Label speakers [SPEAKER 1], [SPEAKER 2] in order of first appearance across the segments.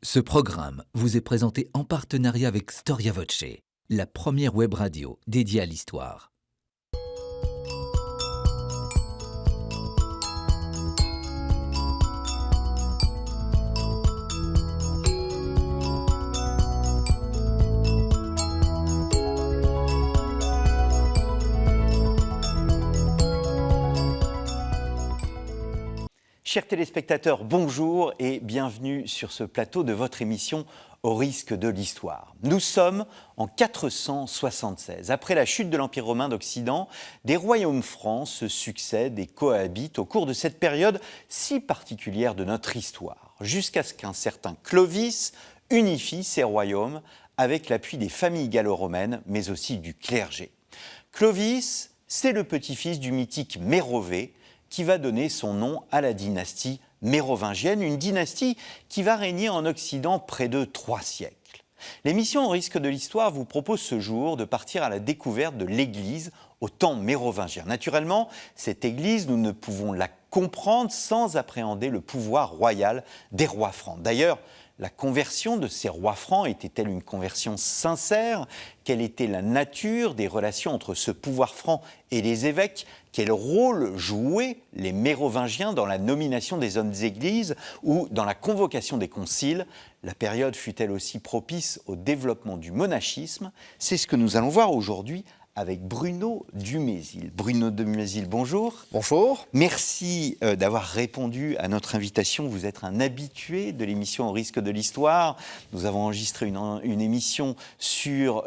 [SPEAKER 1] Ce programme vous est présenté en partenariat avec Storia Voce, la première web radio dédiée à l'histoire.
[SPEAKER 2] Chers téléspectateurs, bonjour et bienvenue sur ce plateau de votre émission Au risque de l'histoire. Nous sommes en 476. Après la chute de l'Empire romain d'Occident, des royaumes francs se succèdent et cohabitent au cours de cette période si particulière de notre histoire, jusqu'à ce qu'un certain Clovis unifie ces royaumes avec l'appui des familles gallo-romaines, mais aussi du clergé. Clovis, c'est le petit-fils du mythique Mérovée, qui va donner son nom à la dynastie mérovingienne, une dynastie qui va régner en Occident près de 3 siècles. L'émission Au risque de l'histoire vous propose ce jour de partir à la découverte de l'Église au temps mérovingien. Naturellement, cette Église, nous ne pouvons la comprendre sans appréhender le pouvoir royal des rois francs. D'ailleurs, la conversion de ces rois francs était-elle une conversion sincère? Quelle était la nature des relations entre ce pouvoir franc et les évêques? Quel rôle jouaient les Mérovingiens dans la nomination des hommes d'église ou dans la convocation des conciles? La période fut-elle aussi propice au développement du monachisme? C'est ce que nous allons voir aujourd'hui avec Bruno Dumézil. Bruno Dumézil, bonjour.
[SPEAKER 3] Bonjour.
[SPEAKER 2] Merci d'avoir répondu à notre invitation. Vous êtes un habitué de l'émission Au risque de l'histoire. Nous avons enregistré une émission sur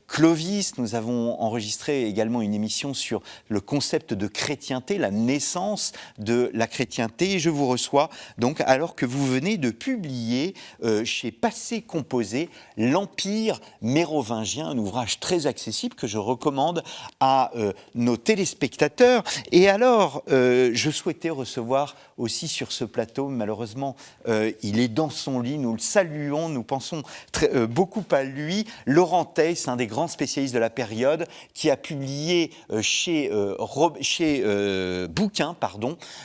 [SPEAKER 2] Clovis. Nous avons enregistré également une émission sur le concept de chrétienté, la naissance de la chrétienté. Je vous reçois donc alors que vous venez de publier chez Passé Composé l'Empire mérovingien, un ouvrage très accessible que je recommande à nos téléspectateurs. Et alors, je souhaitais recevoir aussi sur ce plateau, malheureusement, il est dans son lit, nous le saluons, nous pensons beaucoup à lui, Laurent Theiss, un des grands spécialiste de la période, qui a publié chez Bouquin,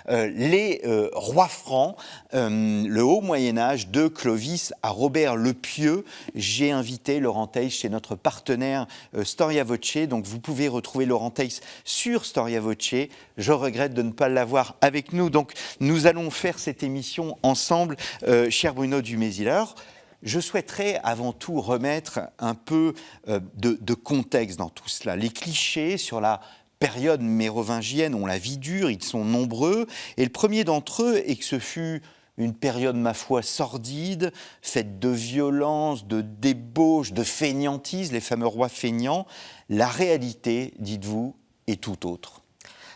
[SPEAKER 2] Les rois francs, le haut Moyen-Âge de Clovis à Robert le Pieux. J'ai invité Laurent Theiss chez notre partenaire Storia Voce, donc vous pouvez retrouver Laurent Theiss sur Storia Voce. Je regrette de ne pas l'avoir avec nous, donc nous allons faire cette émission ensemble, cher Bruno Dumézil. Alors, je souhaiterais avant tout remettre un peu de contexte dans tout cela. Les clichés sur la période mérovingienne ont la vie dure, ils sont nombreux. Et le premier d'entre eux est que ce fut une période, ma foi, sordide, faite de violence, de débauche, de fainéantise, les fameux rois feignants. La réalité, dites-vous, est tout autre.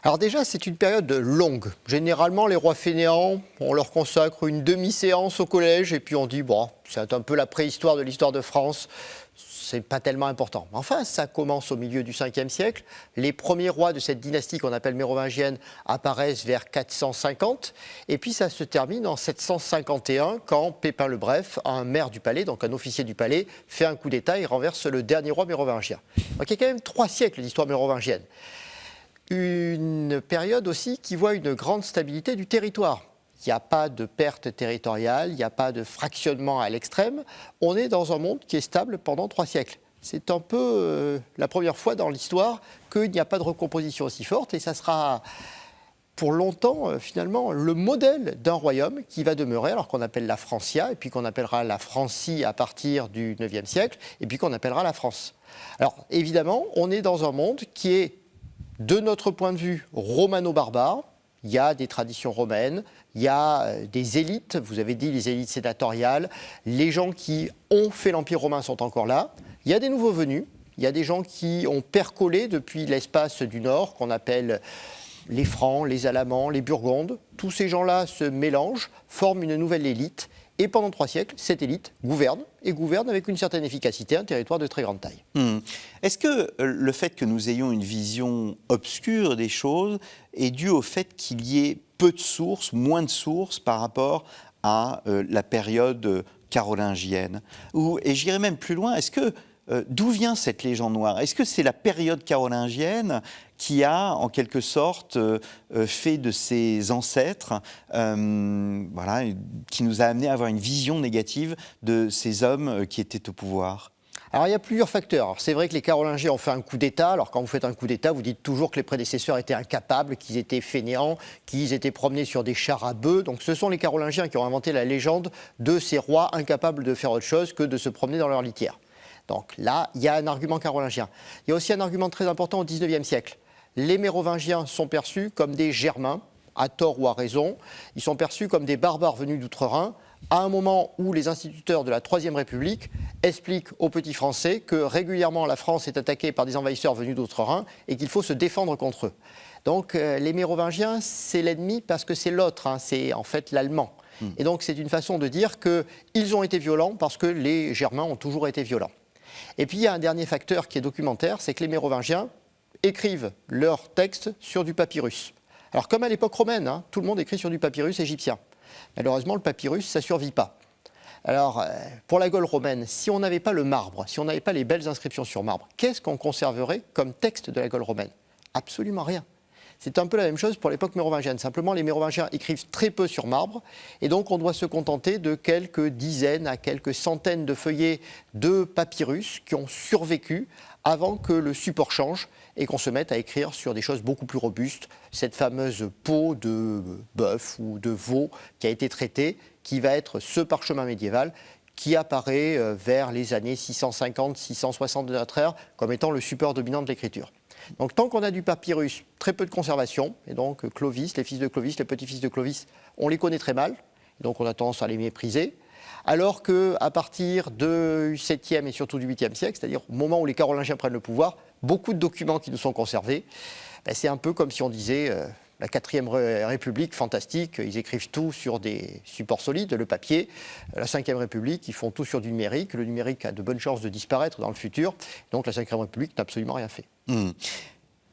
[SPEAKER 3] Alors déjà, c'est une période longue. Généralement, les rois fainéants, on leur consacre une demi-séance au collège et puis on dit, bon, c'est un peu la préhistoire de l'histoire de France, c'est pas tellement important. Enfin, ça commence au milieu du 5e siècle. Les premiers rois de cette dynastie qu'on appelle mérovingienne apparaissent vers 450 et puis ça se termine en 751 quand Pépin le Bref, un maire du palais, donc un officier du palais, fait un coup d'État et renverse le dernier roi mérovingien. Donc il y a quand même 3 siècles d'histoire mérovingienne. Une période aussi qui voit une grande stabilité du territoire. Il n'y a pas de perte territoriale, il n'y a pas de fractionnement à l'extrême. On est dans un monde qui est stable pendant 3 siècles. C'est un peu la première fois dans l'histoire qu'il n'y a pas de recomposition aussi forte et ça sera pour longtemps finalement le modèle d'un royaume qui va demeurer, alors qu'on appelle la Francia et puis qu'on appellera la Francie à partir du 9e siècle et puis qu'on appellera la France. Alors évidemment, on est dans un monde qui est de notre point de vue romano-barbare. Il y a des traditions romaines, il y a des élites, vous avez dit les élites sénatoriales, les gens qui ont fait l'Empire romain sont encore là, il y a des nouveaux venus, il y a des gens qui ont percolé depuis l'espace du Nord, qu'on appelle les Francs, les Alamans, les Burgondes. Tous ces gens-là se mélangent, forment une nouvelle élite. Et pendant 3 siècles, cette élite gouverne, et gouverne avec une certaine efficacité un territoire de très grande taille.
[SPEAKER 2] Est-ce que le fait que nous ayons une vision obscure des choses est dû au fait qu'il y ait peu de sources, moins de sources par rapport à la période carolingienne? Et j'irai même plus loin, est-ce que d'où vient cette légende noire? Est-ce que c'est la période carolingienne qui a, en quelque sorte, fait de ses ancêtres, voilà, qui nous a amené à avoir une vision négative de ces hommes qui étaient au pouvoir?
[SPEAKER 3] Alors il y a plusieurs facteurs. Alors, c'est vrai que les Carolingiens ont fait un coup d'État. Alors quand vous faites un coup d'État, vous dites toujours que les prédécesseurs étaient incapables, qu'ils étaient fainéants, qu'ils étaient promenés sur des chars à bœufs. Donc ce sont les Carolingiens qui ont inventé la légende de ces rois incapables de faire autre chose que de se promener dans leur litière. Donc là, il y a un argument carolingien. Il y a aussi un argument très important au XIXe siècle. Les Mérovingiens sont perçus comme des Germains, à tort ou à raison. Ils sont perçus comme des barbares venus d'outre-Rhin, à un moment où les instituteurs de la Troisième République expliquent aux petits Français que régulièrement la France est attaquée par des envahisseurs venus d'outre-Rhin et qu'il faut se défendre contre eux. Donc les Mérovingiens, c'est l'ennemi parce que c'est l'autre, hein, c'est en fait l'allemand. Et donc c'est une façon de dire qu'ils ont été violents parce que les Germains ont toujours été violents. Et puis il y a un dernier facteur qui est documentaire, c'est que les Mérovingiens écrivent leurs textes sur du papyrus. Alors comme à l'époque romaine, hein, tout le monde écrit sur du papyrus égyptien. Malheureusement, le papyrus, ça ne survit pas. Alors, pour la Gaule romaine, si on n'avait pas le marbre, si on n'avait pas les belles inscriptions sur marbre, qu'est-ce qu'on conserverait comme texte de la Gaule romaine? Absolument rien. C'est un peu la même chose pour l'époque mérovingienne. Simplement, les Mérovingiens écrivent très peu sur marbre, et donc on doit se contenter de quelques dizaines à quelques centaines de feuillets de papyrus qui ont survécu avant que le support change et qu'on se mette à écrire sur des choses beaucoup plus robustes. Cette fameuse peau de bœuf ou de veau qui a été traitée, qui va être ce parchemin médiéval qui apparaît vers les années 650-660 de notre ère comme étant le support dominant de l'écriture. Donc tant qu'on a du papyrus, très peu de conservation, et donc Clovis, les fils de Clovis, les petits-fils de Clovis, on les connaît très mal, et donc on a tendance à les mépriser. Alors qu'à partir du 7e et surtout du 8e siècle, c'est-à-dire au moment où les Carolingiens prennent le pouvoir, beaucoup de documents qui nous sont conservés, c'est un peu comme si on disait la 4e République, fantastique, ils écrivent tout sur des supports solides, le papier. La 5e République, ils font tout sur du numérique. Le numérique a de bonnes chances de disparaître dans le futur. Donc la 5e République n'a absolument rien fait.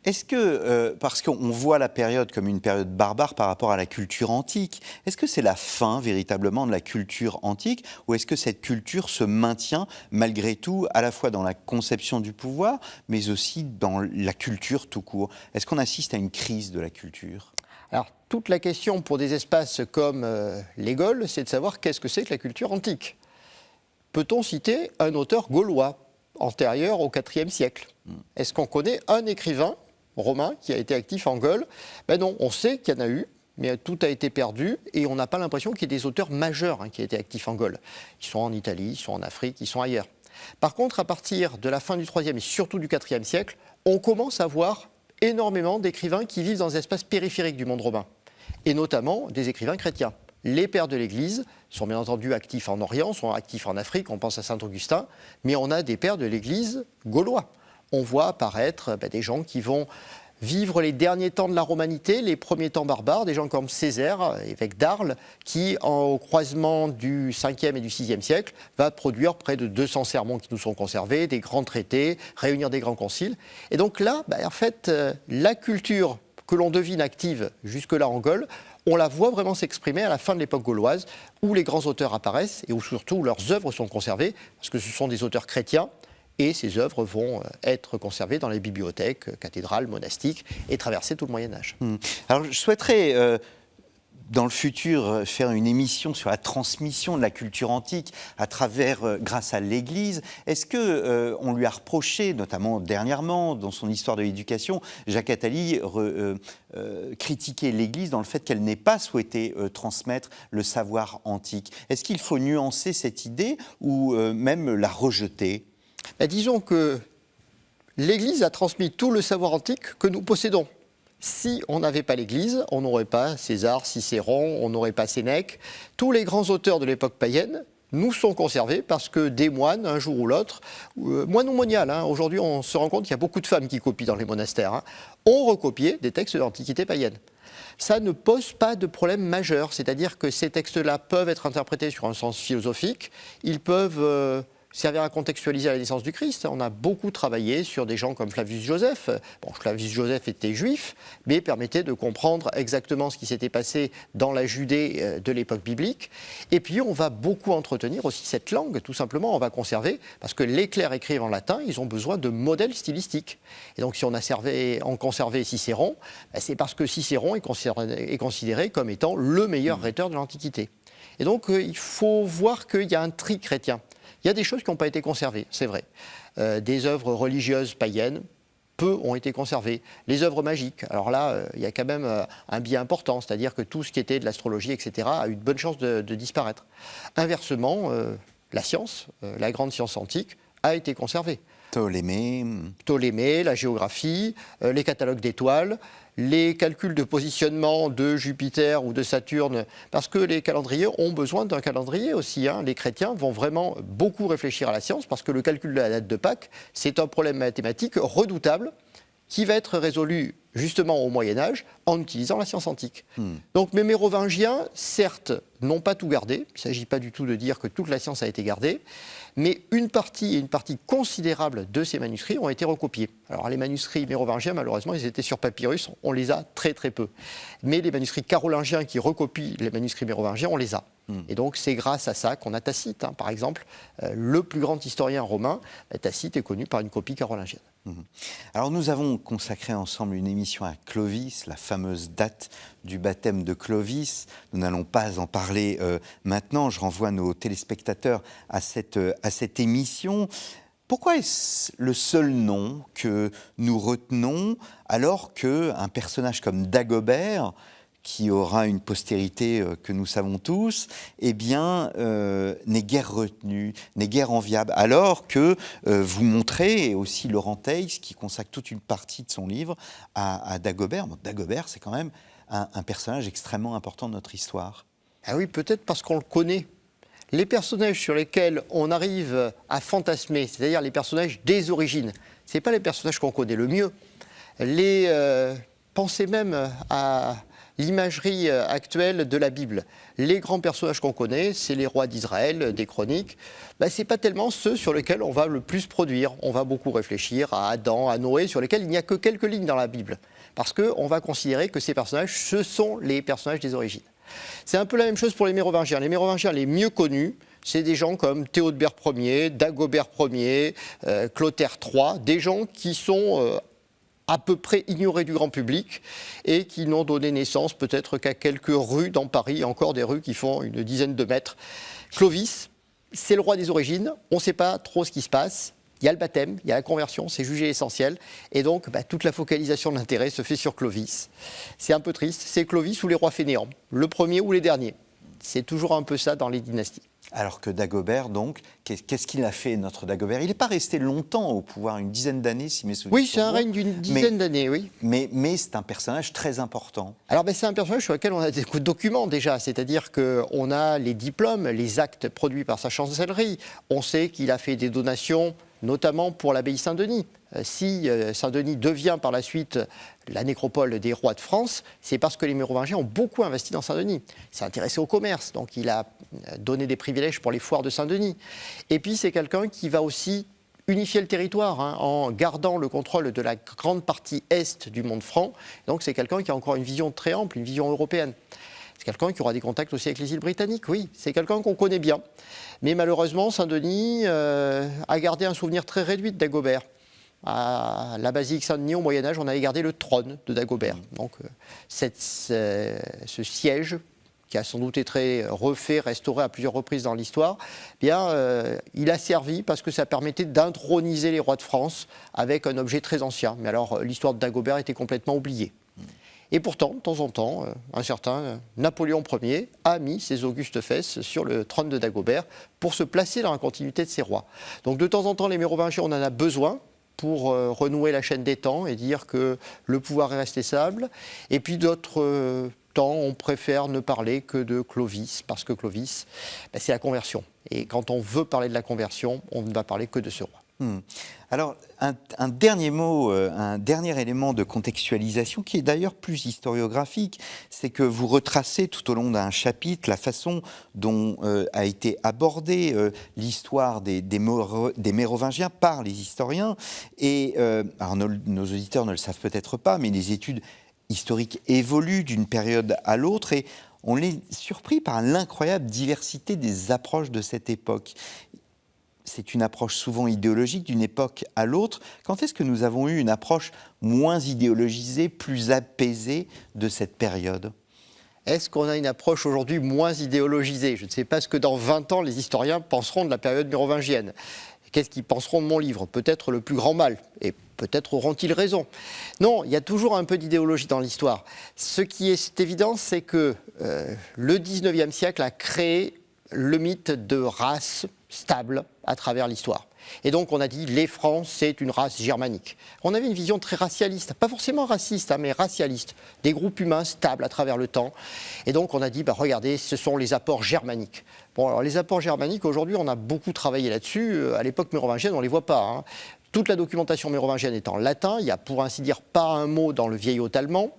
[SPEAKER 2] Est-ce que, parce qu'on voit la période comme une période barbare par rapport à la culture antique, est-ce que c'est la fin véritablement de la culture antique ou est-ce que cette culture se maintient malgré tout à la fois dans la conception du pouvoir mais aussi dans la culture tout court? Est-ce qu'on assiste à une crise de la culture?
[SPEAKER 3] Alors, toute la question pour des espaces comme les Gaules, c'est de savoir qu'est-ce que c'est que la culture antique. Peut-on citer un auteur gaulois antérieur au IVe siècle? Est-ce qu'on connaît un écrivain romain qui a été actif en Gaule? Ben non, on sait qu'il y en a eu, mais tout a été perdu et on n'a pas l'impression qu'il y ait des auteurs majeurs qui aient été actifs en Gaule. Ils sont en Italie, ils sont en Afrique, ils sont ailleurs. Par contre, à partir de la fin du IIIe et surtout du IVe siècle, on commence à voir énormément d'écrivains qui vivent dans des espaces périphériques du monde romain, et notamment des écrivains chrétiens. Les pères de l'Église sont bien entendu actifs en Orient, sont actifs en Afrique, on pense à Saint-Augustin, mais on a des pères de l'Église gaulois. On voit apparaître des gens qui vont vivre les derniers temps de la romanité, les premiers temps barbares, des gens comme Césaire, évêque d'Arles, qui, au croisement du 5e et du 6e siècle, va produire près de 200 sermons qui nous sont conservés, des grands traités, réunir des grands conciles. Et donc là, en fait, la culture que l'on devine active jusque-là en Gaule, on la voit vraiment s'exprimer à la fin de l'époque gauloise, où les grands auteurs apparaissent et où surtout leurs œuvres sont conservées, parce que ce sont des auteurs chrétiens, et ces œuvres vont être conservées dans les bibliothèques, cathédrales, monastiques, et traverser tout le Moyen-Âge.
[SPEAKER 2] Alors je souhaiterais, dans le futur, faire une émission sur la transmission de la culture antique à travers, grâce à l'Église. Est-ce qu'on lui a reproché, notamment dernièrement, dans son histoire de l'éducation, Jacques Attali critiquait l'Église dans le fait qu'elle n'ait pas souhaité transmettre le savoir antique? Est-ce qu'il faut nuancer cette idée ou même la rejeter?
[SPEAKER 3] Disons que l'Église a transmis tout le savoir antique que nous possédons. Si on n'avait pas l'Église, on n'aurait pas César, Cicéron, on n'aurait pas Sénèque. Tous les grands auteurs de l'époque païenne nous sont conservés parce que des moines, un jour ou l'autre, moines ou moniales, aujourd'hui on se rend compte qu'il y a beaucoup de femmes qui copient dans les monastères, ont recopié des textes de l'Antiquité païenne. Ça ne pose pas de problème majeur, c'est-à-dire que ces textes-là peuvent être interprétés sur un sens philosophique, ils peuvent servir à contextualiser la naissance du Christ. On a beaucoup travaillé sur des gens comme Flavius Joseph. Bon, Flavius Joseph était juif, mais permettait de comprendre exactement ce qui s'était passé dans la Judée de l'époque biblique. Et puis, on va beaucoup entretenir aussi cette langue, tout simplement, on va conserver, parce que les clercs écrivent en latin, ils ont besoin de modèles stylistiques. Et donc, si on a conservé Cicéron, c'est parce que Cicéron est considéré comme étant le meilleur rhéteur de l'Antiquité. Et donc, il faut voir qu'il y a un tri chrétien. Il y a des choses qui n'ont pas été conservées, c'est vrai. Des œuvres religieuses païennes, peu ont été conservées. Les œuvres magiques, alors là, il y a quand même un biais important, c'est-à-dire que tout ce qui était de l'astrologie, etc., a eu de bonnes chances de disparaître. Inversement, la science, la grande science antique, a été conservée. Ptolémée, la géographie, les catalogues d'étoiles, les calculs de positionnement de Jupiter ou de Saturne, parce que les calendriers ont besoin d'un calendrier aussi. Les chrétiens vont vraiment beaucoup réfléchir à la science, parce que le calcul de la date de Pâques, c'est un problème mathématique redoutable qui va être résolu justement au Moyen-Âge en utilisant la science antique. Donc mes mérovingiens, certes, n'ont pas tout gardé. Il ne s'agit pas du tout de dire que toute la science a été gardée, mais une partie considérable de ces manuscrits ont été recopiés. Alors les manuscrits mérovingiens, malheureusement, ils étaient sur papyrus, on les a très très peu. Mais les manuscrits carolingiens qui recopient les manuscrits mérovingiens, on les a. Et donc c'est grâce à ça qu'on a Tacite, par exemple. Le plus grand historien romain, Tacite, est connu par une copie carolingienne.
[SPEAKER 2] Alors nous avons consacré ensemble une émission à Clovis, la fameuse date du baptême de Clovis. Nous n'allons pas en parler maintenant. Je renvoie nos téléspectateurs à cette émission. Pourquoi est-ce le seul nom que nous retenons alors qu'un personnage comme Dagobert, qui aura une postérité que nous savons tous, n'est guère retenu, n'est guère enviable. Alors que vous montrez, et aussi Laurent Theiss, qui consacre toute une partie de son livre à Dagobert. Bon, Dagobert, c'est quand même un personnage extrêmement important de notre histoire.
[SPEAKER 3] Ah oui, peut-être parce qu'on le connaît. Les personnages sur lesquels on arrive à fantasmer, c'est-à-dire les personnages des origines, ce n'est pas les personnages qu'on connaît le mieux. Pensez même à l'imagerie actuelle de la Bible. Les grands personnages qu'on connaît, c'est les rois d'Israël, des chroniques. Ce n'est pas tellement ceux sur lesquels on va le plus produire. On va beaucoup réfléchir à Adam, à Noé, sur lesquels il n'y a que quelques lignes dans la Bible. Parce qu'on va considérer que ces personnages, ce sont les personnages des origines. C'est un peu la même chose pour les Mérovingiens. Les Mérovingiens les mieux connus, c'est des gens comme Théodebert Ier, Dagobert Ier, Clotaire III, des gens qui sont à peu près ignorés du grand public et qui n'ont donné naissance peut-être qu'à quelques rues dans Paris, encore des rues qui font une dizaine de mètres. Clovis, c'est le roi des origines, on ne sait pas trop ce qui se passe. Il y a le baptême, il y a la conversion, c'est jugé essentiel. Et donc, toute la focalisation de l'intérêt se fait sur Clovis. C'est un peu triste, c'est Clovis ou les rois fainéants, le premier ou les derniers. C'est toujours un peu ça dans les dynasties.
[SPEAKER 2] Alors que Dagobert, donc, qu'est-ce qu'il a fait, notre Dagobert ? Il n'est pas resté longtemps au pouvoir, une dizaine d'années, si mes souvenirs
[SPEAKER 3] Oui, c'est un règne d'une dizaine d'années, oui.
[SPEAKER 2] Mais c'est un personnage très important.
[SPEAKER 3] Alors, c'est un personnage sur lequel on a des documents déjà, c'est-à-dire qu'on a les diplômes, les actes produits par sa chancellerie. On sait qu'il a fait des donations, notamment pour l'abbaye Saint-Denis. Si Saint-Denis devient par la suite la nécropole des rois de France, c'est parce que les Mérovingiens ont beaucoup investi dans Saint-Denis. Il s'est intéressé au commerce, donc il a donné des privilèges pour les foires de Saint-Denis. Et puis c'est quelqu'un qui va aussi unifier le territoire en gardant le contrôle de la grande partie est du monde franc. Donc c'est quelqu'un qui a encore une vision très ample, une vision européenne. C'est quelqu'un qui aura des contacts aussi avec les îles britanniques, oui. C'est quelqu'un qu'on connaît bien. Mais malheureusement, Saint-Denis a gardé un souvenir très réduit de Dagobert. À la basilique Saint-Denis, au Moyen-Âge, on avait gardé le trône de Dagobert. Donc ce siège, qui a sans doute été refait, restauré à plusieurs reprises dans l'histoire, il a servi parce que ça permettait d'introniser les rois de France avec un objet très ancien. Mais alors, l'histoire de Dagobert était complètement oubliée. Et pourtant, de temps en temps, un certain Napoléon Ier a mis ses augustes fesses sur le trône de Dagobert pour se placer dans la continuité de ses rois. Donc de temps en temps, les Mérovingiens, on en a besoin pour renouer la chaîne des temps et dire que le pouvoir est resté stable. Et puis d'autres temps, on préfère ne parler que de Clovis, parce que Clovis, c'est la conversion. Et quand on veut parler de la conversion, on ne va parler que de ce roi.
[SPEAKER 2] Alors, un dernier mot, un dernier élément de contextualisation qui est d'ailleurs plus historiographique, c'est que vous retracez tout au long d'un chapitre la façon dont a été abordée l'histoire des Mérovingiens par les historiens. Et alors nos auditeurs ne le savent peut-être pas, mais les études historiques évoluent d'une période à l'autre et on est surpris par l'incroyable diversité des approches de cette époque. C'est une approche souvent idéologique d'une époque à l'autre. Quand est-ce que nous avons eu une approche moins idéologisée, plus apaisée de cette période ?
[SPEAKER 3] Est-ce qu'on a une approche aujourd'hui moins idéologisée ? Je ne sais pas ce que dans 20 ans les historiens penseront de la période mérovingienne. Qu'est-ce qu'ils penseront de mon livre ? Peut-être le plus grand mal. Et peut-être auront-ils raison. Non, il y a toujours un peu d'idéologie dans l'histoire. Ce qui est évident, c'est que le 19e siècle a créé le mythe de race stable à travers l'histoire. Et donc on a dit les Francs, c'est une race germanique. On avait une vision très racialiste, pas forcément raciste, mais racialiste, des groupes humains stables à travers le temps. Et donc on a dit, regardez, ce sont les apports germaniques. Bon, alors les apports germaniques, aujourd'hui, on a beaucoup travaillé là-dessus. À l'époque mérovingienne, on ne les voit pas. Toute la documentation mérovingienne est en latin. Il n'y a pour ainsi dire pas un mot dans le vieil hôte allemand.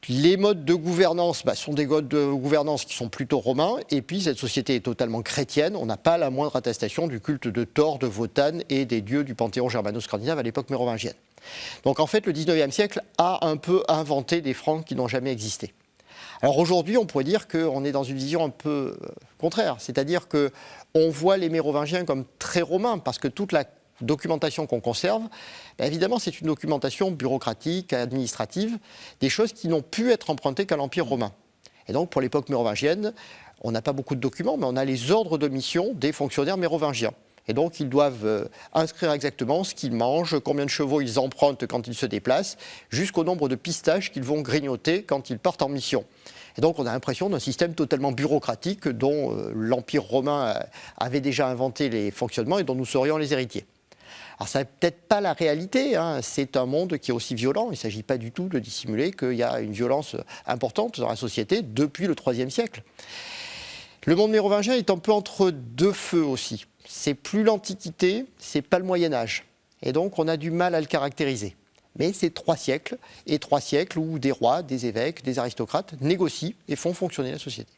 [SPEAKER 3] Les modes de gouvernance sont des modes de gouvernance qui sont plutôt romains. Et puis, cette société est totalement chrétienne. On n'a pas la moindre attestation du culte de Thor, de Wotan et des dieux du panthéon germano-scandinave à l'époque mérovingienne. Donc, en fait, le 19e siècle a un peu inventé des Francs qui n'ont jamais existé. Alors, aujourd'hui, on pourrait dire qu'on est dans une vision un peu contraire. C'est-à-dire qu'on voit les Mérovingiens comme très romains, parce que toute la documentation qu'on conserve, évidemment, c'est une documentation bureaucratique, administrative, des choses qui n'ont pu être empruntées qu'à l'Empire romain. Et donc, pour l'époque mérovingienne, on n'a pas beaucoup de documents, mais on a les ordres de mission des fonctionnaires mérovingiens. Et donc, ils doivent inscrire exactement ce qu'ils mangent, combien de chevaux ils empruntent quand ils se déplacent, jusqu'au nombre de pistaches qu'ils vont grignoter quand ils partent en mission. Et donc, on a l'impression d'un système totalement bureaucratique dont l'Empire romain avait déjà inventé les fonctionnements et dont nous serions les héritiers. Alors, ça n'est peut-être pas la réalité, c'est un monde qui est aussi violent. Il ne s'agit pas du tout de dissimuler qu'il y a une violence importante dans la société depuis le IIIe siècle. Le monde mérovingien est un peu entre deux feux aussi. C'est plus l'Antiquité, c'est pas le Moyen-Âge. Et donc, on a du mal à le caractériser. Mais c'est 3 siècles, et 3 siècles où des rois, des évêques, des aristocrates négocient et font fonctionner la société.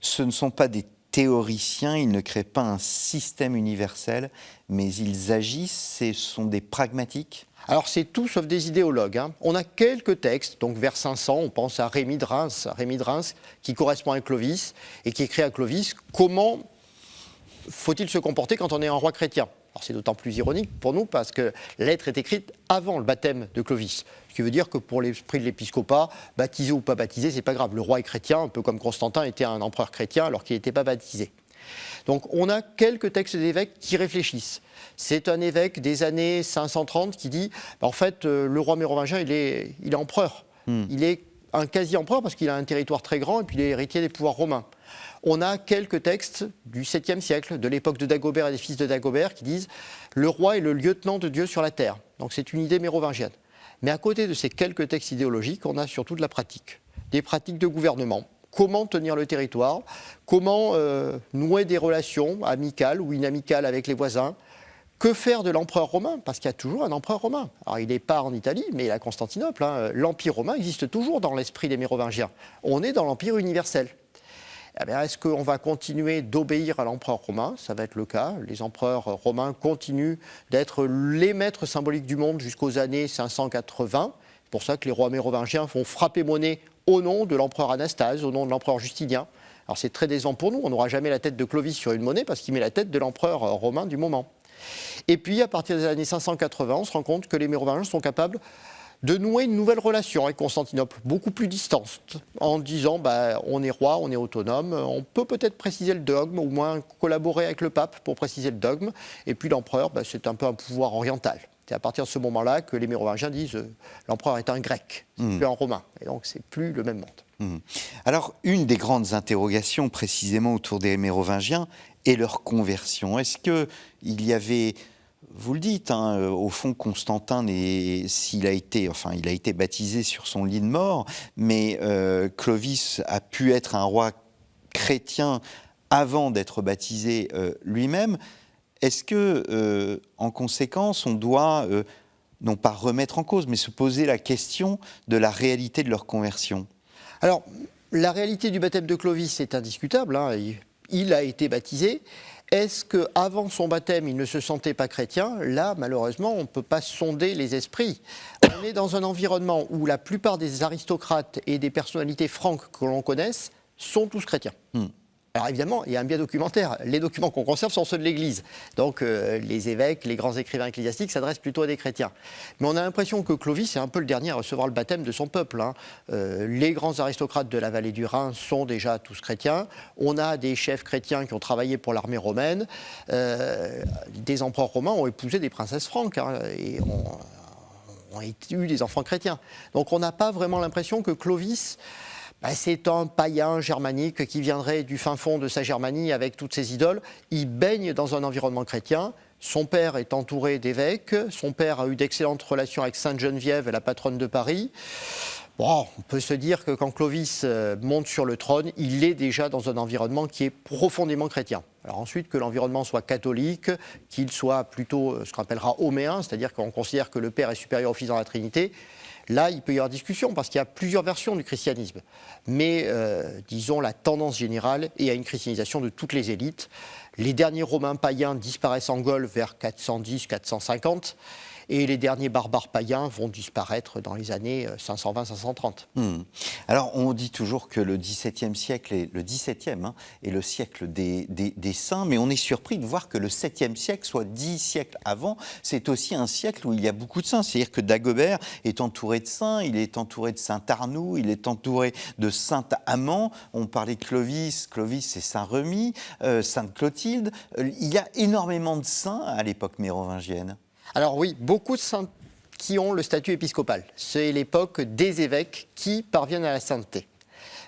[SPEAKER 2] Ce ne sont pas des théoriciens, ils ne créent pas un système universel, mais ils agissent, ce sont des pragmatiques.
[SPEAKER 3] Alors c'est tout sauf des idéologues. On a quelques textes, donc vers 500, on pense à Rémi de Reims, qui correspond à Clovis, et qui écrit à Clovis comment faut-il se comporter quand on est un roi chrétien. Alors c'est d'autant plus ironique pour nous parce que la lettre est écrite avant le baptême de Clovis. Ce qui veut dire que pour l'esprit de l'épiscopat, baptisé ou pas baptisé, c'est pas grave. Le roi est chrétien, un peu comme Constantin était un empereur chrétien alors qu'il n'était pas baptisé. Donc on a quelques textes d'évêques qui réfléchissent. C'est un évêque des années 530 qui dit, en fait, le roi mérovingien, il est empereur. Il est un quasi-empereur parce qu'il a un territoire très grand et puis il est héritier des pouvoirs romains. On a quelques textes du 7e siècle, de l'époque de Dagobert et des fils de Dagobert, qui disent « Le roi est le lieutenant de Dieu sur la terre ». Donc c'est une idée mérovingienne. Mais à côté de ces quelques textes idéologiques, on a surtout de la pratique. Des pratiques de gouvernement. Comment tenir le territoire, comment nouer des relations amicales ou inamicales avec les voisins. Que faire de l'empereur romain ? Parce qu'il y a toujours un empereur romain. Alors il n'est pas en Italie, mais à Constantinople. L'empire romain existe toujours dans l'esprit des Mérovingiens. On est dans l'empire universel. Est-ce qu'on va continuer d'obéir à l'empereur romain ? Ça va être le cas. Les empereurs romains continuent d'être les maîtres symboliques du monde jusqu'aux années 580. C'est pour ça que les rois mérovingiens font frapper monnaie au nom de l'empereur Anastase, au nom de l'empereur Justinien. Alors c'est très décevant pour nous. On n'aura jamais la tête de Clovis sur une monnaie parce qu'il met la tête de l'empereur romain du moment. Et puis, à partir des années 580, on se rend compte que les Mérovingiens sont capables de nouer une nouvelle relation avec Constantinople, beaucoup plus distante, en disant on est roi, on est autonome, on peut peut-être préciser le dogme, ou au moins collaborer avec le pape pour préciser le dogme, et puis l'empereur, c'est un peu un pouvoir oriental. C'est à partir de ce moment-là que les Mérovingiens disent l'empereur est un grec, c'est plus un romain, et donc c'est plus le même monde.
[SPEAKER 2] Alors, une des grandes interrogations précisément autour des Mérovingiens est leur conversion. Est-ce qu'il y avait... Vous le dites, au fond, Constantin, il a été baptisé sur son lit de mort, mais Clovis a pu être un roi chrétien avant d'être baptisé lui-même. Est-ce que, en conséquence, on doit, non pas remettre en cause, mais se poser la question de la réalité de leur conversion ?
[SPEAKER 3] Alors, la réalité du baptême de Clovis est indiscutable, hein. Il a été baptisé. Est-ce qu'avant son baptême, il ne se sentait pas chrétien ? Là, malheureusement, on ne peut pas sonder les esprits. On est dans un environnement où la plupart des aristocrates et des personnalités franques que l'on connaisse sont tous chrétiens. Alors évidemment, il y a un biais documentaire. Les documents qu'on conserve sont ceux de l'Église. Donc les évêques, les grands écrivains ecclésiastiques s'adressent plutôt à des chrétiens. Mais on a l'impression que Clovis est un peu le dernier à recevoir le baptême de son peuple, hein. Les grands aristocrates de la vallée du Rhin sont déjà tous chrétiens. On a des chefs chrétiens qui ont travaillé pour l'armée romaine. Des empereurs romains ont épousé des princesses franques, hein, et ont eu des enfants chrétiens. Donc on n'a pas vraiment l'impression que Clovis... c'est un païen germanique qui viendrait du fin fond de sa Germanie avec toutes ses idoles. Il baigne dans un environnement chrétien. Son père est entouré d'évêques. Son père a eu d'excellentes relations avec Sainte Geneviève, la patronne de Paris. Bon, on peut se dire que quand Clovis monte sur le trône, il est déjà dans un environnement qui est profondément chrétien. Alors ensuite, que l'environnement soit catholique, qu'il soit plutôt ce qu'on appellera homéen, c'est-à-dire qu'on considère que le Père est supérieur au Fils dans la Trinité. Là, il peut y avoir discussion parce qu'il y a plusieurs versions du christianisme. Mais, disons, la tendance générale est à une christianisation de toutes les élites. Les derniers Romains païens disparaissent en Gaule vers 410-450 et les derniers barbares païens vont disparaître dans les années 520-530.
[SPEAKER 2] Alors, on dit toujours que le XVIIe siècle est le XVIIe est le siècle des saints, mais on est surpris de voir que le 7e siècle, soit 10 siècles avant, c'est aussi un siècle où il y a beaucoup de saints. C'est-à-dire que Dagobert est entouré de saints, il est entouré de saint Arnoux, il est entouré de saint Amand. On parlait de Clovis, Clovis c'est Saint-Remy, sainte Clotilde. Il y a énormément de saints à l'époque mérovingienne.
[SPEAKER 3] Alors oui, beaucoup de saints qui ont le statut épiscopal. C'est l'époque des évêques qui parviennent à la sainteté.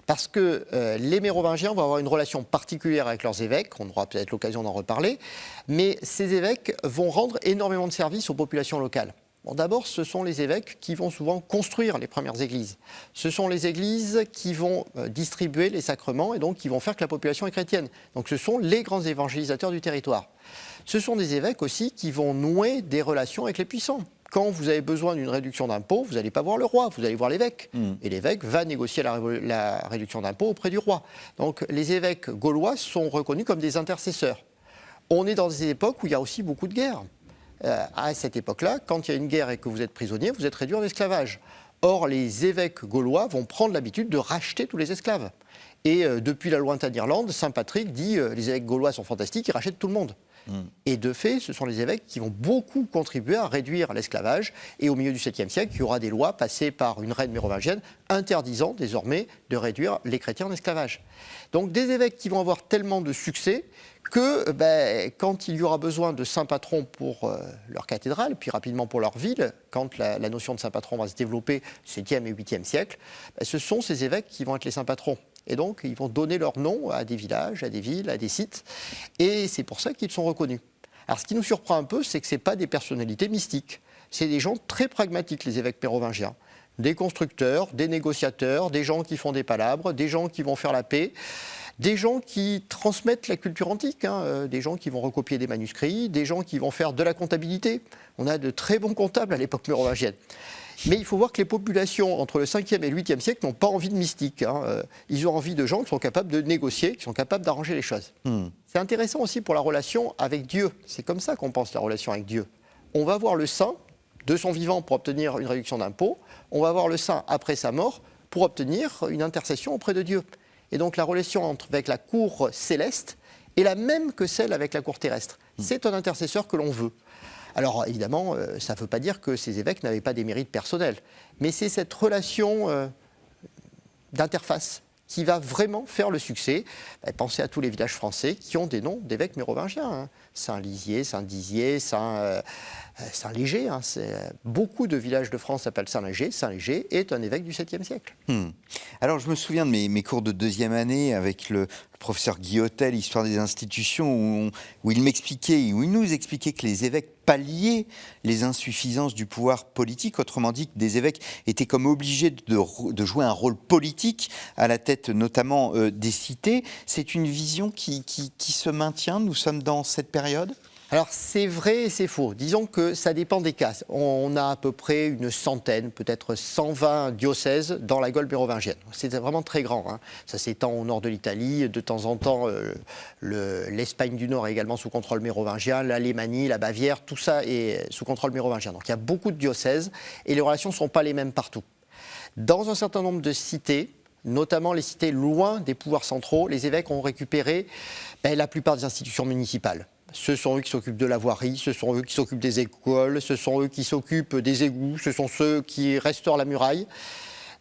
[SPEAKER 3] Parce que les Mérovingiens vont avoir une relation particulière avec leurs évêques, on aura peut-être l'occasion d'en reparler, mais ces évêques vont rendre énormément de services aux populations locales. Bon, d'abord, ce sont les évêques qui vont souvent construire les premières églises. Ce sont les églises qui vont distribuer les sacrements et donc qui vont faire que la population est chrétienne. Donc ce sont les grands évangélisateurs du territoire. Ce sont des évêques aussi qui vont nouer des relations avec les puissants. Quand vous avez besoin d'une réduction d'impôts, vous n'allez pas voir le roi, vous allez voir l'évêque. Et l'évêque va négocier la réduction d'impôts auprès du roi. Donc les évêques gaulois sont reconnus comme des intercesseurs. On est dans des époques où il y a aussi beaucoup de guerres. À cette époque-là, quand il y a une guerre et que vous êtes prisonnier, vous êtes réduit en esclavage. Or, les évêques gaulois vont prendre l'habitude de racheter tous les esclaves. Et depuis la lointaine Irlande, saint Patrick dit les évêques gaulois sont fantastiques, ils rachètent tout le monde. Et de fait, ce sont les évêques qui vont beaucoup contribuer à réduire l'esclavage. Et au milieu du 7e siècle, il y aura des lois passées par une reine mérovingienne interdisant désormais de réduire les chrétiens en esclavage. Donc des évêques qui vont avoir tellement de succès que quand il y aura besoin de saint patron pour leur cathédrale, puis rapidement pour leur ville, quand la notion de saint patron va se développer 7e et 8e siècle, ce sont ces évêques qui vont être les saints patrons. Et donc, ils vont donner leur nom à des villages, à des villes, à des sites. Et c'est pour ça qu'ils sont reconnus. Alors, ce qui nous surprend un peu, c'est que ce n'est pas des personnalités mystiques. C'est des gens très pragmatiques, les évêques mérovingiens. Des constructeurs, des négociateurs, des gens qui font des palabres, des gens qui vont faire la paix, des gens qui transmettent la culture antique, des gens qui vont recopier des manuscrits, des gens qui vont faire de la comptabilité. On a de très bons comptables à l'époque mérovingienne. Mais il faut voir que les populations entre le 5e et le 8e siècle n'ont pas envie de mystiques. Ils ont envie de gens qui sont capables de négocier, qui sont capables d'arranger les choses. C'est intéressant aussi pour la relation avec Dieu. C'est comme ça qu'on pense la relation avec Dieu. On va voir le saint de son vivant pour obtenir une réduction d'impôts. On va voir le saint après sa mort pour obtenir une intercession auprès de Dieu. Et donc la relation avec la cour céleste est la même que celle avec la cour terrestre. C'est un intercesseur que l'on veut. Alors évidemment, ça ne veut pas dire que ces évêques n'avaient pas des mérites personnels, mais c'est cette relation d'interface qui va vraiment faire le succès. Pensez à tous les villages français qui ont des noms d'évêques mérovingiens. Saint-Lizier, Saint-Dizier, Saint-Léger. Beaucoup de villages de France s'appellent Saint-Léger. Saint-Léger est un évêque du 7e siècle.
[SPEAKER 2] Alors je me souviens de mes cours de 2e année avec le professeur Guillotel, Histoire des institutions, où il m'expliquait, où il nous expliquait que les évêques palliaient les insuffisances du pouvoir politique. Autrement dit, que des évêques étaient comme obligés de jouer un rôle politique à la tête notamment des cités. C'est une vision qui se maintient. Nous sommes dans cette période ?
[SPEAKER 3] Alors c'est vrai et c'est faux. Disons que ça dépend des cas. On a à peu près une centaine, peut-être 120 diocèses dans la Gaule mérovingienne. C'est vraiment très grand, hein. Ça s'étend au nord de l'Italie. De temps en temps, l'Espagne du Nord est également sous contrôle mérovingien. L'Alémanie, la Bavière, tout ça est sous contrôle mérovingien. Donc il y a beaucoup de diocèses et les relations ne sont pas les mêmes partout. Dans un certain nombre de cités, notamment les cités loin des pouvoirs centraux, les évêques ont récupéré la plupart des institutions municipales. Ce sont eux qui s'occupent de la voirie, ce sont eux qui s'occupent des écoles, ce sont eux qui s'occupent des égouts, ce sont ceux qui restaurent la muraille.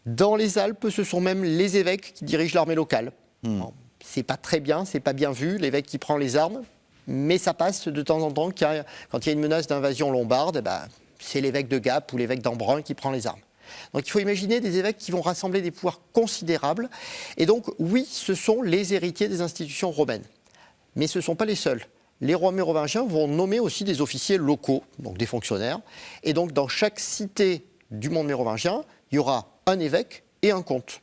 [SPEAKER 3] Dans les Alpes, ce sont même les évêques qui dirigent l'armée locale. Bon, c'est pas très bien, c'est pas bien vu, l'évêque qui prend les armes, mais ça passe de temps en temps. Quand il y a une menace d'invasion lombarde, c'est l'évêque de Gap ou l'évêque d'Embrun qui prend les armes. Donc il faut imaginer des évêques qui vont rassembler des pouvoirs considérables. Et donc oui, ce sont les héritiers des institutions romaines. Mais ce ne sont pas les seuls. Les rois mérovingiens vont nommer aussi des officiers locaux, donc des fonctionnaires. Et donc dans chaque cité du monde mérovingien, il y aura un évêque et un comte.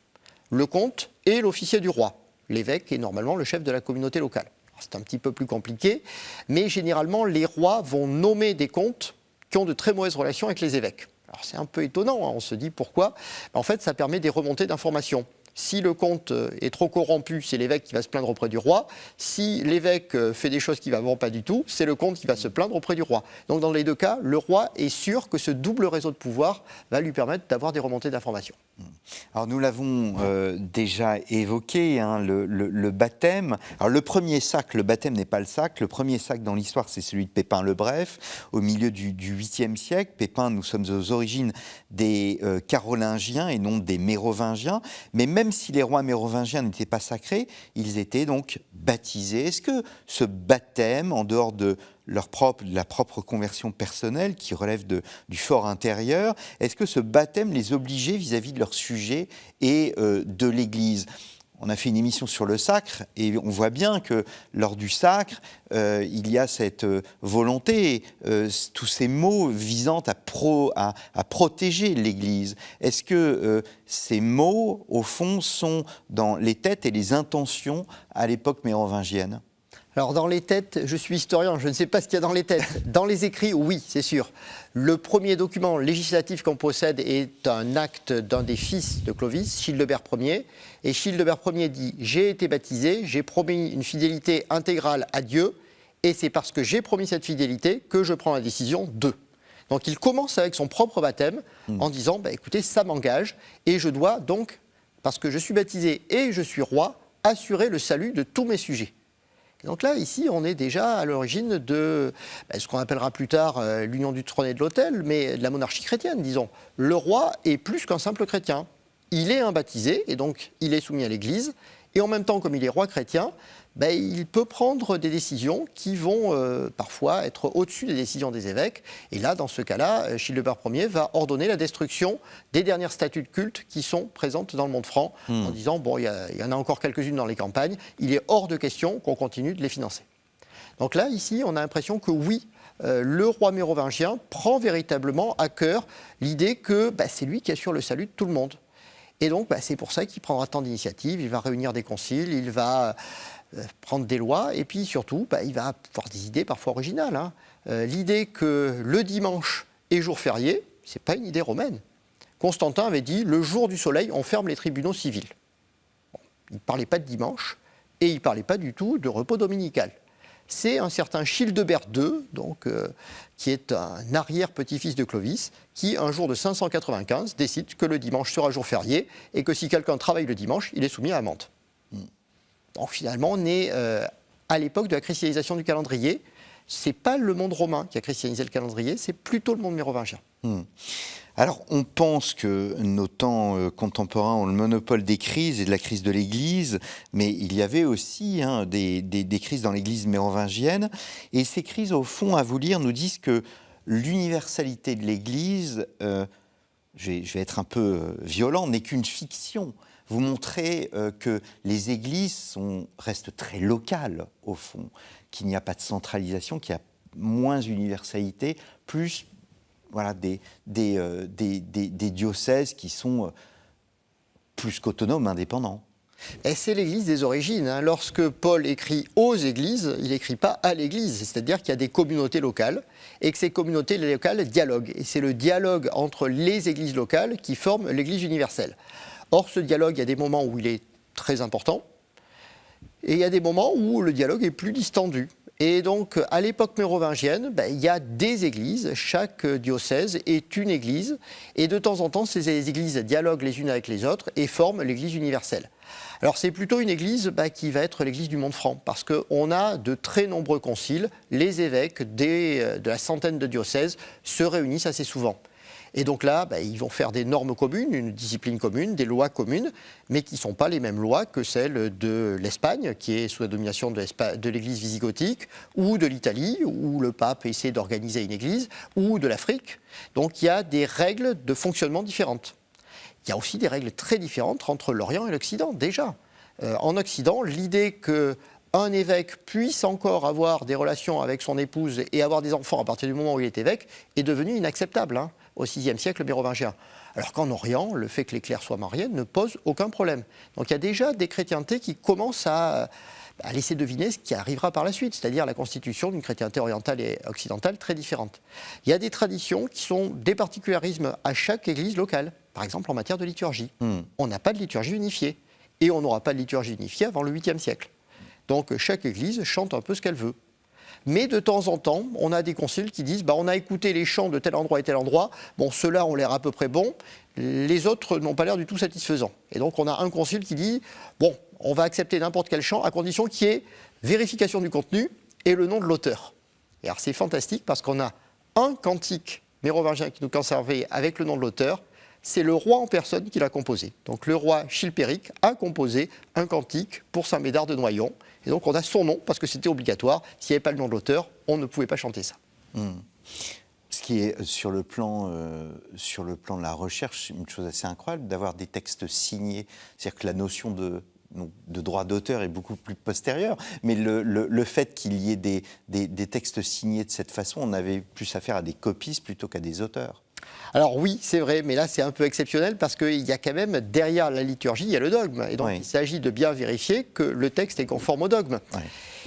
[SPEAKER 3] Le comte est l'officier du roi. L'évêque est normalement le chef de la communauté locale. C'est un petit peu plus compliqué, mais généralement les rois vont nommer des comtes qui ont de très mauvaises relations avec les évêques. Alors c'est un peu étonnant, hein, on se dit pourquoi. En fait, ça permet des remontées d'informations. Si le comte est trop corrompu, c'est l'évêque qui va se plaindre auprès du roi. Si l'évêque fait des choses qui ne vont pas du tout, c'est le comte qui va se plaindre auprès du roi. Donc dans les deux cas, le roi est sûr que ce double réseau de pouvoir va lui permettre d'avoir des remontées d'informations.
[SPEAKER 2] Alors nous l'avons déjà évoqué, hein, le baptême. Alors le premier sac, le baptême n'est pas le sac. Le premier sac dans l'histoire, c'est celui de Pépin le Bref, au milieu du 8e siècle. Pépin, nous sommes aux origines des Carolingiens et non des Mérovingiens. Mais même si les rois mérovingiens n'étaient pas sacrés, ils étaient donc baptisés. Est-ce que ce baptême, en dehors de la propre conversion personnelle qui relève du fort intérieur, est-ce que ce baptême les obligeait vis-à-vis de leur sujet et de l'Église ? On a fait une émission sur le sacre et on voit bien que lors du sacre, il y a cette volonté, tous ces mots visant à protéger l'Église. Est-ce que ces mots, au fond, sont dans les têtes et les intentions à l'époque mérovingienne ?
[SPEAKER 3] Alors dans les têtes, je suis historien, je ne sais pas ce qu'il y a dans les têtes. Dans les écrits, oui, c'est sûr. Le premier document législatif qu'on possède est un acte d'un des fils de Clovis, Childebert Ier. Et Childebert Ier dit « J'ai été baptisé, j'ai promis une fidélité intégrale à Dieu, et c'est parce que j'ai promis cette fidélité que je prends la décision de... » Donc il commence avec son propre baptême en disant écoutez, ça m'engage, et je dois donc, parce que je suis baptisé et je suis roi, assurer le salut de tous mes sujets. Et donc là, ici, on est déjà à l'origine de ce qu'on appellera plus tard l'union du trône et de l'autel, mais de la monarchie chrétienne, disons. Le roi est plus qu'un simple chrétien. Il est un baptisé, et donc il est soumis à l'Église, et en même temps, comme il est roi chrétien, il peut prendre des décisions qui vont parfois être au-dessus des décisions des évêques. Et là, dans ce cas-là, Childebert Ier va ordonner la destruction des dernières statues de culte qui sont présentes dans le monde franc, en disant, il y en a encore quelques-unes dans les campagnes, il est hors de question qu'on continue de les financer. Donc là, ici, on a l'impression que oui, le roi mérovingien prend véritablement à cœur l'idée que c'est lui qui assure le salut de tout le monde. Et donc, c'est pour ça qu'il prendra tant d'initiatives, il va réunir des conciles, il va prendre des lois, et puis surtout, il va avoir des idées parfois originales. Hein. L'idée que le dimanche est jour férié, ce n'est pas une idée romaine. Constantin avait dit, le jour du soleil, on ferme les tribunaux civils. Bon, il ne parlait pas de dimanche, et il ne parlait pas du tout de repos dominical. C'est un certain Childebert II, qui est un arrière-petit-fils de Clovis, qui, un jour de 595, décide que le dimanche sera jour férié et que si quelqu'un travaille le dimanche, il est soumis à amende. Donc finalement, on est à l'époque de la christianisation du calendrier. Ce n'est pas le monde romain qui a christianisé le calendrier, c'est plutôt le monde mérovingien.
[SPEAKER 2] Alors, on pense que nos temps contemporains ont le monopole des crises et de la crise de l'Église, mais il y avait aussi des crises dans l'Église mérovingienne. Et ces crises, au fond, à vous lire, nous disent que l'universalité de l'Église, je vais être un peu violent, n'est qu'une fiction. Vous montrez que les églises restent très locales, au fond, qu'il n'y a pas de centralisation, qu'il y a moins d'universalité, plus des diocèses qui sont plus qu'autonomes, indépendants.
[SPEAKER 3] Et c'est l'Église des origines. Lorsque Paul écrit aux églises, il n'écrit pas à l'Église. C'est-à-dire qu'il y a des communautés locales et que ces communautés locales dialoguent. Et c'est le dialogue entre les églises locales qui forme l'Église universelle. Or, ce dialogue, il y a des moments où il est très important et il y a des moments où le dialogue est plus distendu. Et donc, à l'époque mérovingienne, il y a des églises, chaque diocèse est une église, et de temps en temps, ces églises dialoguent les unes avec les autres et forment l'église universelle. Alors, c'est plutôt une église qui va être l'église du monde franc, parce qu'on a de très nombreux conciles, les évêques de la centaine de diocèses se réunissent assez souvent. Et donc là, ils vont faire des normes communes, une discipline commune, des lois communes, mais qui ne sont pas les mêmes lois que celles de l'Espagne, qui est sous la domination de l'Église visigothique, ou de l'Italie, où le pape essaie d'organiser une église, ou de l'Afrique. Donc il y a des règles de fonctionnement différentes. Il y a aussi des règles très différentes entre l'Orient et l'Occident, déjà. En Occident, l'idée qu'un évêque puisse encore avoir des relations avec son épouse et avoir des enfants à partir du moment où il est évêque est devenue inacceptable, au VIe siècle mérovingien. Alors qu'en Orient, le fait que les clercs soient mariés ne pose aucun problème. Donc il y a déjà des chrétientés qui commencent à laisser deviner ce qui arrivera par la suite, c'est-à-dire la constitution d'une chrétienté orientale et occidentale très différente. Il y a des traditions qui sont des particularismes à chaque église locale, par exemple en matière de liturgie. On n'a pas de liturgie unifiée, et on n'aura pas de liturgie unifiée avant le 8e siècle. Donc chaque église chante un peu ce qu'elle veut. Mais de temps en temps, on a des conciles qui disent on a écouté les chants de tel endroit et tel endroit, ceux-là ont l'air à peu près bons, les autres n'ont pas l'air du tout satisfaisants. Et donc on a un concile qui dit on va accepter n'importe quel chant à condition qu'il y ait vérification du contenu et le nom de l'auteur. Et alors c'est fantastique parce qu'on a un cantique mérovingien qui nous conservé avec le nom de l'auteur, c'est le roi en personne qui l'a composé. Donc le roi Chilpéric a composé un cantique pour Saint Médard de Noyon. Et donc on a son nom parce que c'était obligatoire. S'il n'y avait pas le nom de l'auteur, on ne pouvait pas chanter ça.
[SPEAKER 2] Ce qui est sur le plan de la recherche, une chose assez incroyable, d'avoir des textes signés. C'est-à-dire que la notion de droit d'auteur est beaucoup plus postérieure. Mais le fait qu'il y ait des textes signés de cette façon, on avait plus affaire à des copistes plutôt qu'à des auteurs.
[SPEAKER 3] Alors oui, c'est vrai, mais là c'est un peu exceptionnel parce qu'il y a quand même, derrière la liturgie, il y a le dogme. Et donc il s'agit de bien vérifier que le texte est conforme au dogme.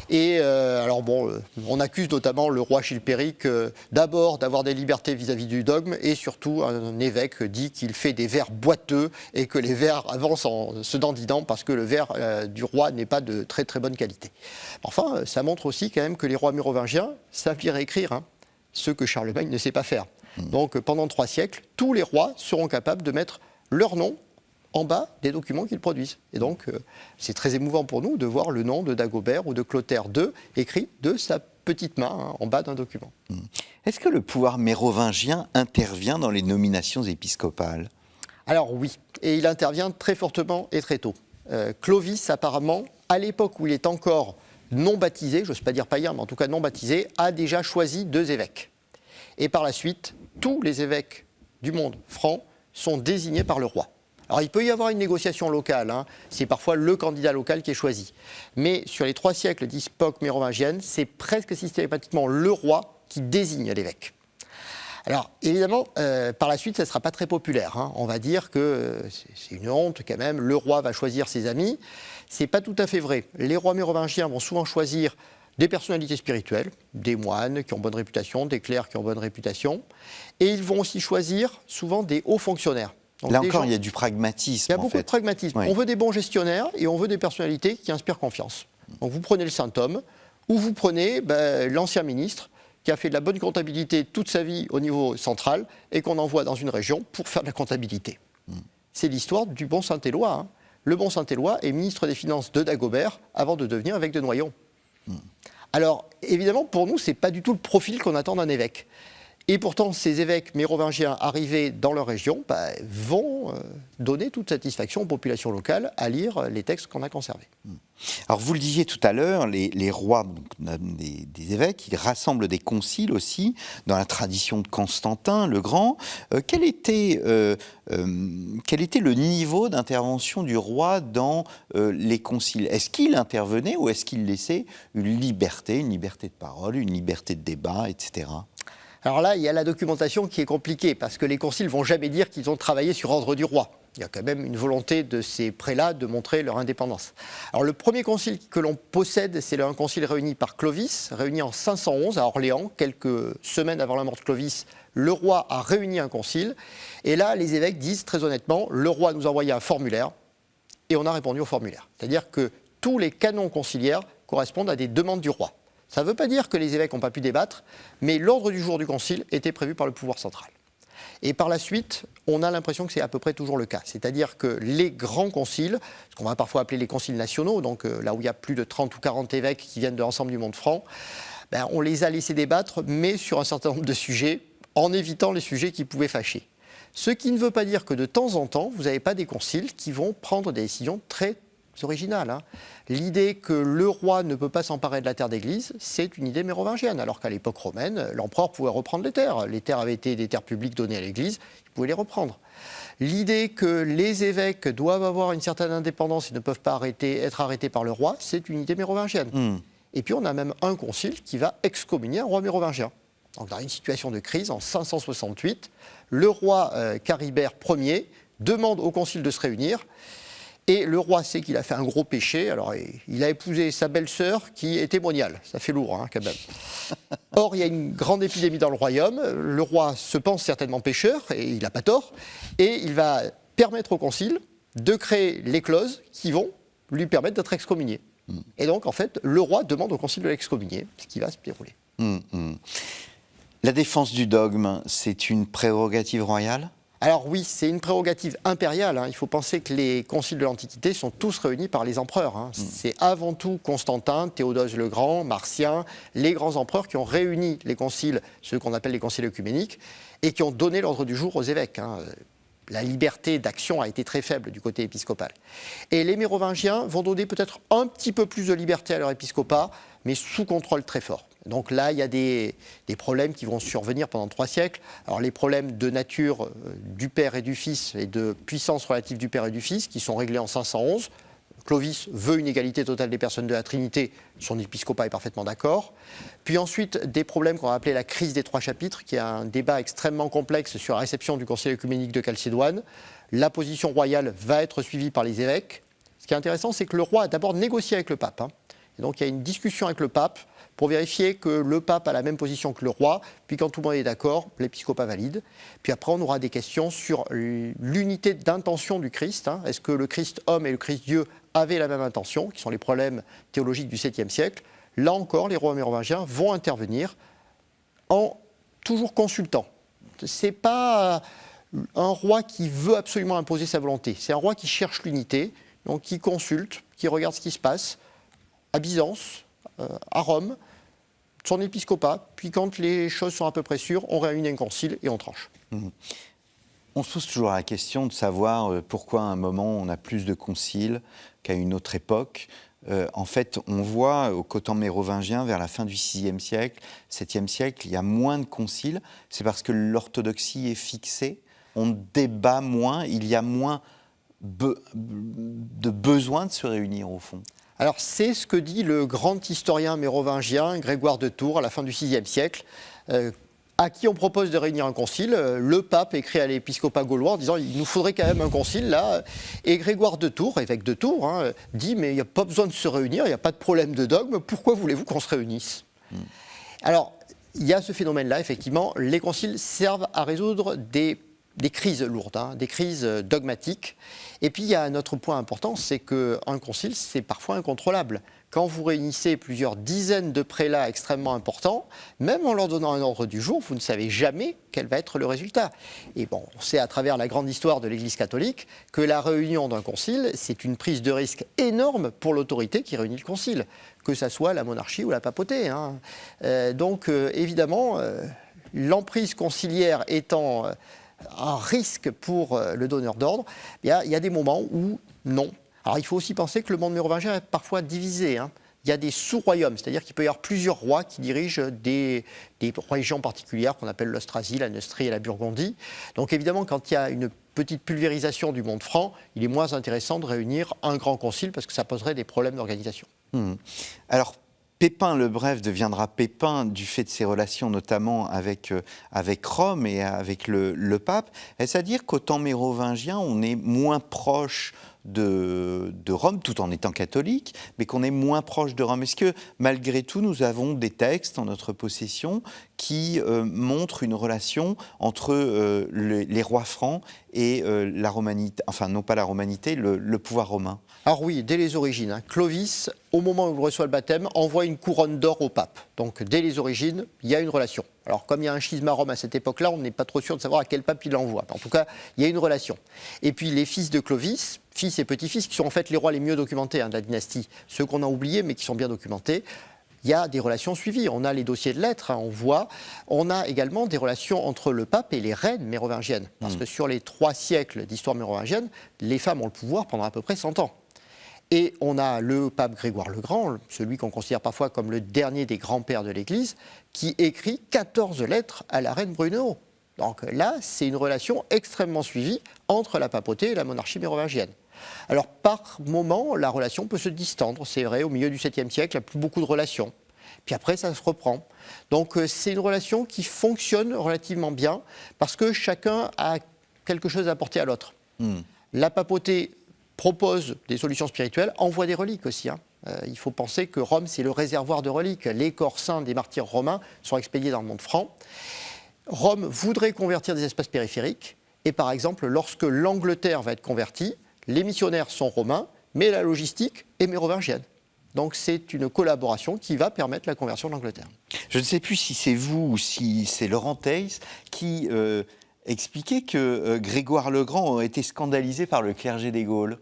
[SPEAKER 3] Et on accuse notamment le roi Chilpéric d'abord d'avoir des libertés vis-à-vis du dogme et surtout un évêque dit qu'il fait des vers boiteux et que les vers avancent en se dandinant parce que le vers du roi n'est pas de très très bonne qualité. Enfin, ça montre aussi quand même que les rois mérovingiens savent lire et écrire, ce que Charlemagne ne sait pas faire. Donc pendant 3 siècles, tous les rois seront capables de mettre leur nom en bas des documents qu'ils produisent. Et donc c'est très émouvant pour nous de voir le nom de Dagobert ou de Clotaire II écrit de sa petite main en bas d'un document.
[SPEAKER 2] Est-ce que le pouvoir mérovingien intervient dans les nominations épiscopales ?
[SPEAKER 3] Alors oui, et il intervient très fortement et très tôt. Clovis apparemment, à l'époque où il est encore non baptisé, je n'ose pas dire païen, mais en tout cas non baptisé, a déjà choisi 2 évêques. Et par la suite, tous les évêques du monde franc sont désignés par le roi. Alors il peut y avoir une négociation locale, c'est parfois le candidat local qui est choisi. Mais sur les 3 siècles d'époque mérovingienne, c'est presque systématiquement le roi qui désigne l'évêque. Alors évidemment, par la suite, ça ne sera pas très populaire. On va dire que c'est une honte quand même, le roi va choisir ses amis. Ce n'est pas tout à fait vrai. Les rois mérovingiens vont souvent choisir des personnalités spirituelles, des moines qui ont bonne réputation, des clercs qui ont bonne réputation. Et ils vont aussi choisir souvent des hauts fonctionnaires. Donc
[SPEAKER 2] là encore, il y a du pragmatisme.
[SPEAKER 3] Il y a beaucoup de pragmatisme. On veut des bons gestionnaires et on veut des personnalités qui inspirent confiance. Donc vous prenez le saint homme ou vous prenez l'ancien ministre qui a fait de la bonne comptabilité toute sa vie au niveau central et qu'on envoie dans une région pour faire de la comptabilité. C'est l'histoire du bon Saint-Éloi. Le bon Saint-Éloi est ministre des Finances de Dagobert avant de devenir évêque de Noyon. Alors, évidemment, pour nous, ce n'est pas du tout le profil qu'on attend d'un évêque. Et pourtant, ces évêques mérovingiens arrivés dans leur région vont donner toute satisfaction aux populations locales à lire les textes qu'on a conservés.
[SPEAKER 2] Alors, vous le disiez tout à l'heure, les rois, des évêques, ils rassemblent des conciles aussi, dans la tradition de Constantin le Grand. Quel était le niveau d'intervention du roi dans les conciles ? Est-ce qu'il intervenait ou est-ce qu'il laissait une liberté de parole, une liberté de débat, etc. ?
[SPEAKER 3] Alors là, il y a la documentation qui est compliquée, parce que les conciles ne vont jamais dire qu'ils ont travaillé sur ordre du roi. Il y a quand même une volonté de ces prélats de montrer leur indépendance. Alors le premier concile que l'on possède, c'est un concile réuni par Clovis, réuni en 511 à Orléans, quelques semaines avant la mort de Clovis. Le roi a réuni un concile, et là les évêques disent très honnêtement, le roi nous a envoyé un formulaire, et on a répondu au formulaire. C'est-à-dire que tous les canons conciliaires correspondent à des demandes du roi. Ça ne veut pas dire que les évêques n'ont pas pu débattre, mais l'ordre du jour du concile était prévu par le pouvoir central. Et par la suite, on a l'impression que c'est à peu près toujours le cas. C'est-à-dire que les grands conciles, ce qu'on va parfois appeler les conciles nationaux, donc là où il y a plus de 30 ou 40 évêques qui viennent de l'ensemble du monde franc, on les a laissés débattre, mais sur un certain nombre de sujets, en évitant les sujets qui pouvaient fâcher. Ce qui ne veut pas dire que de temps en temps, vous n'avez pas des conciles qui vont prendre des décisions très originales. L'idée que le roi ne peut pas s'emparer de la terre d'église, c'est une idée mérovingienne, alors qu'à l'époque romaine, l'empereur pouvait reprendre les terres. Les terres avaient été des terres publiques données à l'église, il pouvait les reprendre. L'idée que les évêques doivent avoir une certaine indépendance et ne peuvent pas être arrêtés par le roi, c'est une idée mérovingienne. Et puis on a même un concile qui va excommunier un roi mérovingien. Donc dans une situation de crise, en 568, le roi Charibert Ier demande au concile de se réunir. Et le roi sait qu'il a fait un gros péché, alors il a épousé sa belle-sœur qui était moniale. Ça fait lourd, quand même. Or, il y a une grande épidémie dans le royaume. Le roi se pense certainement pécheur, et il n'a pas tort. Et il va permettre au concile de créer les clauses qui vont lui permettre d'être excommunié. Et donc, en fait, le roi demande au concile de l'excommunier, ce qui va se dérouler.
[SPEAKER 2] La défense du dogme, c'est une prérogative royale ?
[SPEAKER 3] Alors oui, c'est une prérogative impériale. Il faut penser que les conciles de l'Antiquité sont tous réunis par les empereurs. C'est avant tout Constantin, Théodose le Grand, Martien, les grands empereurs qui ont réuni les conciles, ceux qu'on appelle les conciles œcuméniques, et qui ont donné l'ordre du jour aux évêques. La liberté d'action a été très faible du côté épiscopal. Et les mérovingiens vont donner peut-être un petit peu plus de liberté à leur épiscopat, mais sous contrôle très fort. Donc là, il y a des problèmes qui vont survenir pendant 3 siècles. Alors les problèmes de nature du Père et du Fils et de puissance relative du Père et du Fils qui sont réglés en 511. Clovis veut une égalité totale des personnes de la Trinité, son épiscopat est parfaitement d'accord. Puis ensuite, des problèmes qu'on va appeler la crise des 3 chapitres, qui est un débat extrêmement complexe sur la réception du Concile œcuménique de Chalcédoine. La position royale va être suivie par les évêques. Ce qui est intéressant, c'est que le roi a d'abord négocié avec le pape. Et donc il y a une discussion avec le pape pour vérifier que le pape a la même position que le roi, puis quand tout le monde est d'accord, l'épiscopat valide. Puis après, on aura des questions sur l'unité d'intention du Christ. Est-ce que le Christ homme et le Christ Dieu avaient la même intention, qui sont les problèmes théologiques du 7e siècle. Là encore, les rois mérovingiens vont intervenir en toujours consultant. Ce n'est pas un roi qui veut absolument imposer sa volonté, c'est un roi qui cherche l'unité, donc qui consulte, qui regarde ce qui se passe à Byzance, à Rome, son épiscopat, puis quand les choses sont à peu près sûres, on réunit un concile et on tranche.
[SPEAKER 2] On se pose toujours la question de savoir pourquoi à un moment on a plus de conciles qu'à une autre époque. En fait, on voit au côté mérovingien, vers la fin du VIe siècle, 7e siècle, il y a moins de conciles. C'est parce que l'orthodoxie est fixée, on débat moins, il y a moins de besoin de se réunir au fond.
[SPEAKER 3] Alors c'est ce que dit le grand historien mérovingien Grégoire de Tours à la fin du VIe siècle, à qui on propose de réunir un concile. Le pape écrit à l'épiscopat gaulois en disant il nous faudrait quand même un concile là. Et Grégoire de Tours, évêque de Tours, dit mais il n'y a pas besoin de se réunir, il n'y a pas de problème de dogme, pourquoi voulez-vous qu'on se réunisse ? Alors il y a ce phénomène-là, effectivement, les conciles servent à résoudre des crises lourdes, des crises dogmatiques. Et puis, il y a un autre point important, c'est qu'un concile, c'est parfois incontrôlable. Quand vous réunissez plusieurs dizaines de prélats extrêmement importants, même en leur donnant un ordre du jour, vous ne savez jamais quel va être le résultat. Et bon, on sait à travers la grande histoire de l'Église catholique que la réunion d'un concile, c'est une prise de risque énorme pour l'autorité qui réunit le concile, que ça soit la monarchie ou la papauté. Donc, évidemment, l'emprise conciliaire étant un risque pour le donneur d'ordre, il y a des moments où non. Alors il faut aussi penser que le monde mérovingien est parfois divisé. Il y a des sous-royaumes, c'est-à-dire qu'il peut y avoir plusieurs rois qui dirigent des régions particulières qu'on appelle l'Austrasie, la Neustrie et la Burgondie. Donc évidemment, quand il y a une petite pulvérisation du monde franc, il est moins intéressant de réunir un grand concile parce que ça poserait des problèmes d'organisation.
[SPEAKER 2] Alors, Pépin le Bref deviendra Pépin du fait de ses relations notamment avec Rome et avec le pape. Est-ce à dire qu'au temps mérovingien, on est moins proche de Rome, tout en étant catholique, mais qu'on est moins proche de Rome? Est-ce que, malgré tout, nous avons des textes en notre possession qui montrent une relation entre les rois francs et la romanité, enfin non pas la romanité, le pouvoir romain?
[SPEAKER 3] Alors oui, dès les origines, Clovis, au moment où il reçoit le baptême, envoie une couronne d'or au pape. Donc dès les origines, il y a une relation. Alors comme il y a un schisme à Rome à cette époque-là, on n'est pas trop sûr de savoir à quel pape il l'envoie. En tout cas, il y a une relation. Et puis les fils de Clovis, fils et petits-fils, qui sont en fait les rois les mieux documentés de la dynastie, ceux qu'on a oubliés mais qui sont bien documentés, il y a des relations suivies. On a les dossiers de lettres, on voit. On a également des relations entre le pape et les reines mérovingiennes. Parce que sur les 3 siècles d'histoire mérovingienne, les femmes ont le pouvoir pendant à peu près 100 ans. Et on a le pape Grégoire le Grand, celui qu'on considère parfois comme le dernier des grands-pères de l'Église, qui écrit 14 lettres à la reine Brunéhaut. Donc là, c'est une relation extrêmement suivie entre la papauté et la monarchie mérovingienne. Alors par moment, la relation peut se distendre, c'est vrai, au milieu du 7e siècle, il n'y a plus beaucoup de relations. Puis après, ça se reprend. Donc c'est une relation qui fonctionne relativement bien, parce que chacun a quelque chose à apporter à l'autre. La papauté propose des solutions spirituelles, envoie des reliques aussi. Il faut penser que Rome, c'est le réservoir de reliques. Les corps saints des martyrs romains sont expédiés dans le monde franc. Rome voudrait convertir des espaces périphériques. Et par exemple, lorsque l'Angleterre va être convertie, les missionnaires sont romains, mais la logistique est mérovingienne. Donc c'est une collaboration qui va permettre la conversion de l'Angleterre.
[SPEAKER 2] Je ne sais plus si c'est vous ou si c'est Laurent Theiss qui expliquait que Grégoire le Grand a été scandalisé par le clergé des Gaules.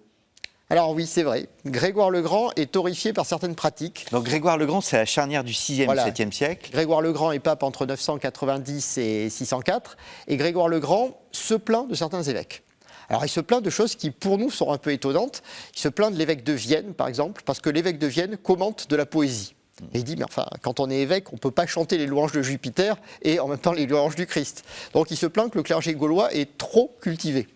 [SPEAKER 3] Alors oui, c'est vrai. Grégoire le Grand est horrifié par certaines pratiques.
[SPEAKER 2] Donc Grégoire le Grand, c'est la charnière du 6e,
[SPEAKER 3] Voilà.
[SPEAKER 2] 7e siècle.
[SPEAKER 3] Grégoire le Grand est pape entre 990 et 604. Et Grégoire le Grand se plaint de certains évêques. Alors il se plaint de choses qui, pour nous, sont un peu étonnantes. Il se plaint de l'évêque de Vienne, par exemple, parce que l'évêque de Vienne commente de la poésie. Et il dit, mais enfin, quand on est évêque, on ne peut pas chanter les louanges de Jupiter et en même temps les louanges du Christ. Donc il se plaint que le clergé gaulois est trop cultivé.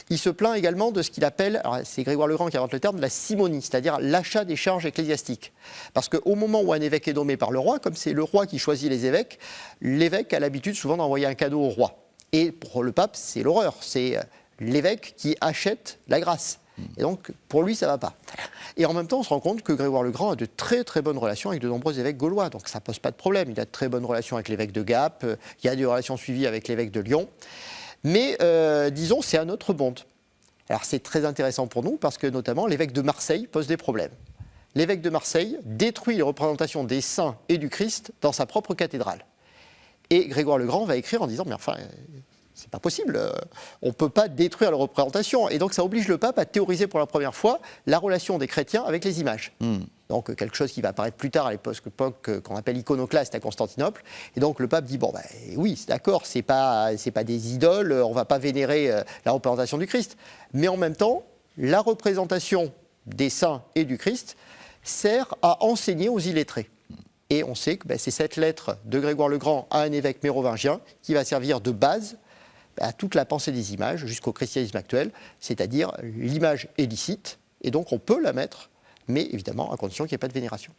[SPEAKER 3] Il se plaint également de ce qu'il appelle, alors c'est Grégoire le Grand qui invente le terme, de la simonie, c'est-à-dire l'achat des charges ecclésiastiques. Parce qu'au moment où un évêque est nommé par le roi, comme c'est le roi qui choisit les évêques, l'évêque a l'habitude souvent d'envoyer un cadeau au roi. Et pour le pape, c'est l'horreur, c'est l'évêque qui achète la grâce. Et donc, pour lui, ça ne va pas. Et en même temps, on se rend compte que Grégoire le Grand a de très très bonnes relations avec de nombreux évêques gaulois. Donc ça ne pose pas de problème. Il a de très bonnes relations avec l'évêque de Gap, il y a des relations suivies avec l'évêque de Lyon. Mais disons, c'est un autre monde. Alors c'est très intéressant pour nous parce que notamment l'évêque de Marseille pose des problèmes. L'évêque de Marseille détruit les représentations des saints et du Christ dans sa propre cathédrale. Et Grégoire le Grand va écrire en disant « mais enfin, c'est pas possible, on ne peut pas détruire les représentations ». Et donc ça oblige le pape à théoriser pour la première fois la relation des chrétiens avec les images. Donc quelque chose qui va apparaître plus tard à l'époque qu'on appelle iconoclaste à Constantinople. Et donc le pape dit, bon, oui, d'accord, c'est pas des idoles, on ne va pas vénérer la représentation du Christ. Mais en même temps, la représentation des saints et du Christ sert à enseigner aux illettrés. Et on sait que c'est cette lettre de Grégoire le Grand à un évêque mérovingien qui va servir de base à toute la pensée des images jusqu'au christianisme actuel, c'est-à-dire l'image est licite, et donc on peut la mettre, mais évidemment à condition qu'il n'y ait pas de vénération.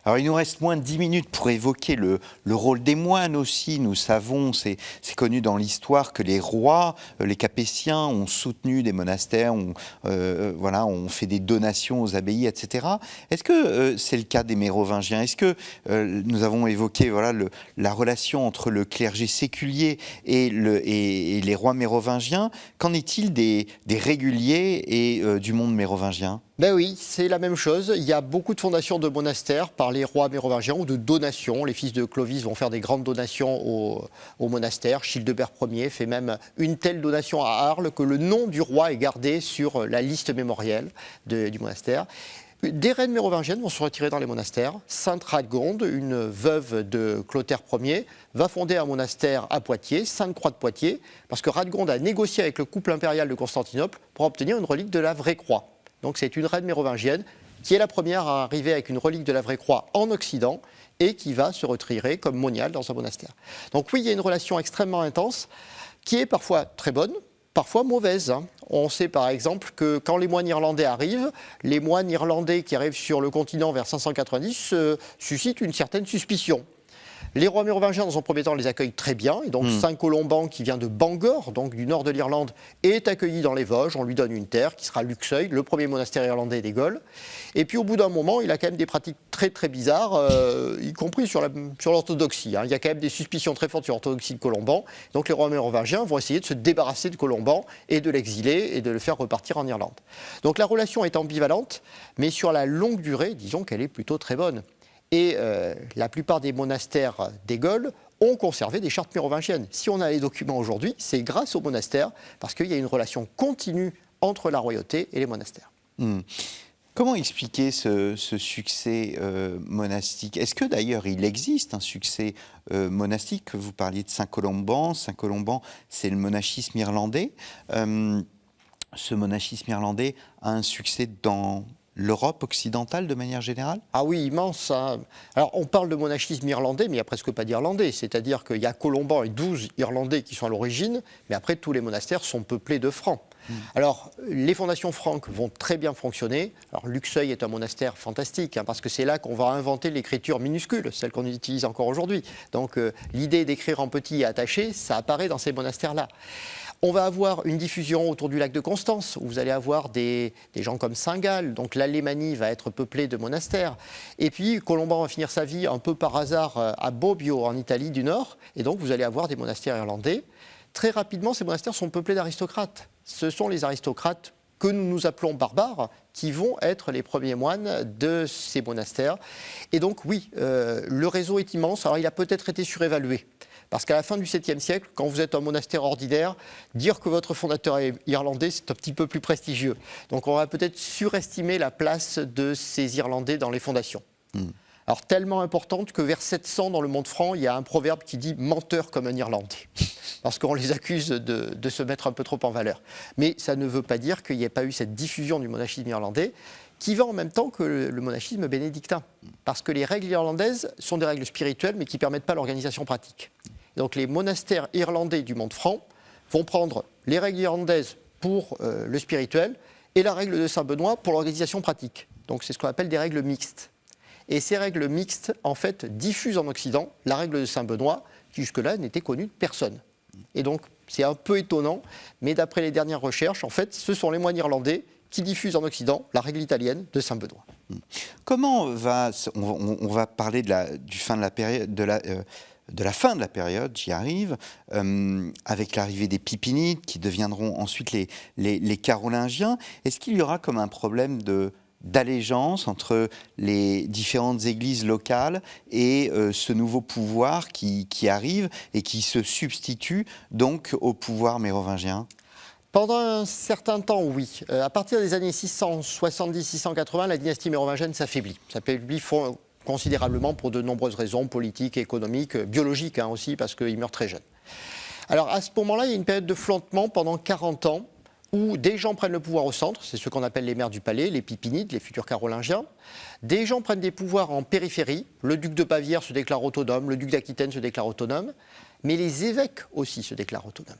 [SPEAKER 2] Alors il nous reste moins de 10 minutes pour évoquer le rôle des moines aussi. Nous savons, c'est connu dans l'histoire, que les rois, les Capétiens ont soutenu des monastères, ont fait des donations aux abbayes, etc. Est-ce que c'est le cas des Mérovingiens? Est-ce que nous avons évoqué la relation entre le clergé séculier et les rois mérovingiens? Qu'en est-il des réguliers et du monde mérovingien?
[SPEAKER 3] Ben oui, c'est la même chose. Il y a beaucoup de fondations de monastères par les rois mérovingiens ou de donations. Les fils de Clovis vont faire des grandes donations au monastère. Childebert Ier fait même une telle donation à Arles que le nom du roi est gardé sur la liste mémorielle du monastère. Des reines mérovingiennes vont se retirer dans les monastères. Sainte Radegonde, une veuve de Clotaire Ier, va fonder un monastère à Poitiers, Sainte-Croix de Poitiers, parce que Radegonde a négocié avec le couple impérial de Constantinople pour obtenir une relique de la vraie croix. Donc c'est une reine mérovingienne qui est la première à arriver avec une relique de la vraie croix en Occident et qui va se retirer comme moniale dans un monastère. Donc oui, il y a une relation extrêmement intense qui est parfois très bonne, parfois mauvaises. On sait par exemple que quand les moines irlandais arrivent, les moines irlandais qui arrivent sur le continent vers 590 suscitent une certaine suspicion. Les rois mérovingiens, dans un premier temps, les accueillent très bien. Et donc, Saint-Colomban, qui vient de Bangor, donc du nord de l'Irlande, est accueilli dans les Vosges. On lui donne une terre qui sera Luxeuil, le premier monastère irlandais des Gaules. Et puis, au bout d'un moment, il a quand même des pratiques très, très bizarres, y compris sur l'orthodoxie. Il y a quand même des suspicions très fortes sur l'orthodoxie de Colomban. Donc, les rois mérovingiens vont essayer de se débarrasser de Colomban et de l'exiler et de le faire repartir en Irlande. Donc, la relation est ambivalente, mais sur la longue durée, disons qu'elle est plutôt très bonne. Et la plupart des monastères des Gaules ont conservé des chartes mérovingiennes. Si on a les documents aujourd'hui, c'est grâce aux monastères, parce qu'il y a une relation continue entre la royauté et les monastères.
[SPEAKER 2] Comment expliquer ce succès monastique? Est-ce que d'ailleurs il existe un succès monastique? Vous parliez de Saint-Colomban. Saint-Colomban, c'est le monachisme irlandais. Ce monachisme irlandais a un succès dans l'Europe occidentale de manière générale?
[SPEAKER 3] Ah oui, immense. Alors on parle de monachisme irlandais, mais il n'y a presque pas d'Irlandais. C'est-à-dire qu'il y a Colomban et 12 Irlandais qui sont à l'origine, mais après tous les monastères sont peuplés de Francs. Alors les fondations franques vont très bien fonctionner. Alors Luxeuil est un monastère fantastique, parce que c'est là qu'on va inventer l'écriture minuscule, celle qu'on utilise encore aujourd'hui. Donc l'idée d'écrire en petit et attaché, ça apparaît dans ces monastères-là. On va avoir une diffusion autour du lac de Constance, où vous allez avoir des gens comme Saint-Gall, donc l'Alémanie va être peuplée de monastères. Et puis Colomban va finir sa vie un peu par hasard à Bobbio, en Italie du Nord, et donc vous allez avoir des monastères irlandais. Très rapidement, ces monastères sont peuplés d'aristocrates. Ce sont les aristocrates que nous appelons barbares, qui vont être les premiers moines de ces monastères. Et donc oui, le réseau est immense. Alors il a peut-être été surévalué. Parce qu'à la fin du 7e siècle, quand vous êtes un monastère ordinaire, dire que votre fondateur est irlandais, c'est un petit peu plus prestigieux. Donc on va peut-être surestimer la place de ces Irlandais dans les fondations. Alors tellement importante que vers 700, dans le monde franc, il y a un proverbe qui dit « menteur comme un Irlandais ». Parce qu'on les accuse de se mettre un peu trop en valeur. Mais ça ne veut pas dire qu'il n'y ait pas eu cette diffusion du monachisme irlandais, qui va en même temps que le monachisme bénédictin. Parce que les règles irlandaises sont des règles spirituelles, mais qui ne permettent pas l'organisation pratique. Donc les monastères irlandais du monde franc vont prendre les règles irlandaises pour le spirituel et la règle de Saint-Benoît pour l'organisation pratique. Donc c'est ce qu'on appelle des règles mixtes. Et ces règles mixtes, en fait, diffusent en Occident la règle de Saint-Benoît, qui jusque-là n'était connue de personne. Et donc c'est un peu étonnant, mais d'après les dernières recherches, en fait, ce sont les moines irlandais qui diffusent en Occident la règle italienne de Saint-Benoît.
[SPEAKER 2] Comment on va parler de la fin de la période, de la fin de la période, j'y arrive, avec l'arrivée des Pipinides, qui deviendront ensuite les Carolingiens. Est-ce qu'il y aura comme un problème d'allégeance entre les différentes églises locales et ce nouveau pouvoir qui arrive et qui se substitue donc au pouvoir mérovingien?
[SPEAKER 3] Pendant un certain temps, oui. À partir des années 670-680, la dynastie mérovingienne s'affaiblit. S'affaiblit considérablement pour de nombreuses raisons, politiques, économiques, biologiques aussi, parce qu'il meurt très jeune. Alors à ce moment-là, il y a une période de flottement pendant 40 ans, où des gens prennent le pouvoir au centre, c'est ce qu'on appelle les maires du palais, les Pipinides, les futurs Carolingiens. Des gens prennent des pouvoirs en périphérie, le duc de Bavière se déclare autonome, le duc d'Aquitaine se déclare autonome, mais les évêques aussi se déclarent autonomes.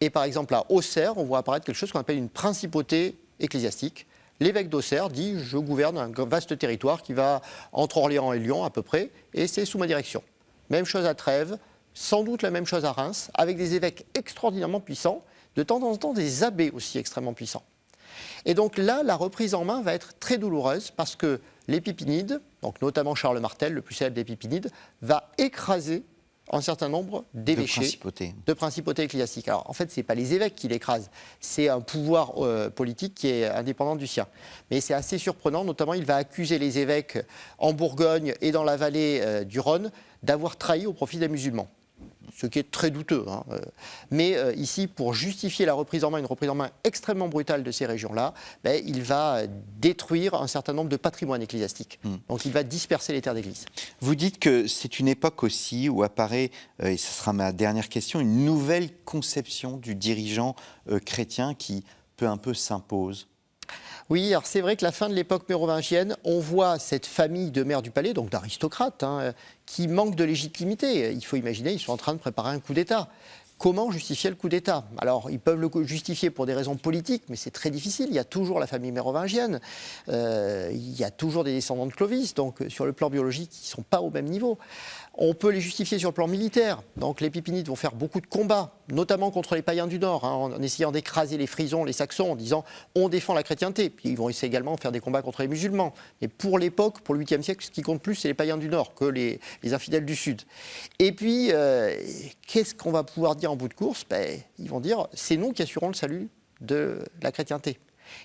[SPEAKER 3] Et par exemple à Auxerre, on voit apparaître quelque chose qu'on appelle une principauté ecclésiastique. L'évêque d'Auxerre dit « je gouverne un vaste territoire qui va entre Orléans et Lyon à peu près, et c'est sous ma direction ». Même chose à Trèves, sans doute la même chose à Reims, avec des évêques extraordinairement puissants, de temps en temps des abbés aussi extrêmement puissants. Et donc là, la reprise en main va être très douloureuse parce que les Pipinides, donc notamment Charles Martel, le plus célèbre des Pipinides, va écraser un certain nombre d'évêchés, de principautés ecclésiastiques. Alors en fait, ce n'est pas les évêques qui l'écrasent, c'est un pouvoir politique qui est indépendant du sien. Mais c'est assez surprenant, notamment il va accuser les évêques en Bourgogne et dans la vallée du Rhône d'avoir trahi au profit des musulmans. Ce qui est très douteux. Mais ici, pour justifier la reprise en main, une reprise en main extrêmement brutale de ces régions-là, il va détruire un certain nombre de patrimoines ecclésiastiques. Donc il va disperser les terres d'église.
[SPEAKER 2] Vous dites que c'est une époque aussi où apparaît, et ce sera ma dernière question, une nouvelle conception du dirigeant chrétien qui peu à peu s'impose.
[SPEAKER 3] Oui, alors c'est vrai que la fin de l'époque mérovingienne, on voit cette famille de maires du palais, donc d'aristocrates, qui manque de légitimité. Il faut imaginer, ils sont en train de préparer un coup d'État. Comment justifier le coup d'État? Alors, ils peuvent le justifier pour des raisons politiques, mais c'est très difficile. Il y a toujours la famille mérovingienne, il y a toujours des descendants de Clovis, donc sur le plan biologique, ils ne sont pas au même niveau. On peut les justifier sur le plan militaire. Donc les Pipinides vont faire beaucoup de combats, notamment contre les païens du Nord, en essayant d'écraser les Frisons, les Saxons, en disant on défend la chrétienté. Puis ils vont essayer également de faire des combats contre les musulmans. Mais pour l'époque, pour le 8e siècle, ce qui compte plus, c'est les païens du Nord que les infidèles du Sud. Et puis, qu'est-ce qu'on va pouvoir dire en bout de course? Ils vont dire c'est nous qui assurons le salut de la chrétienté.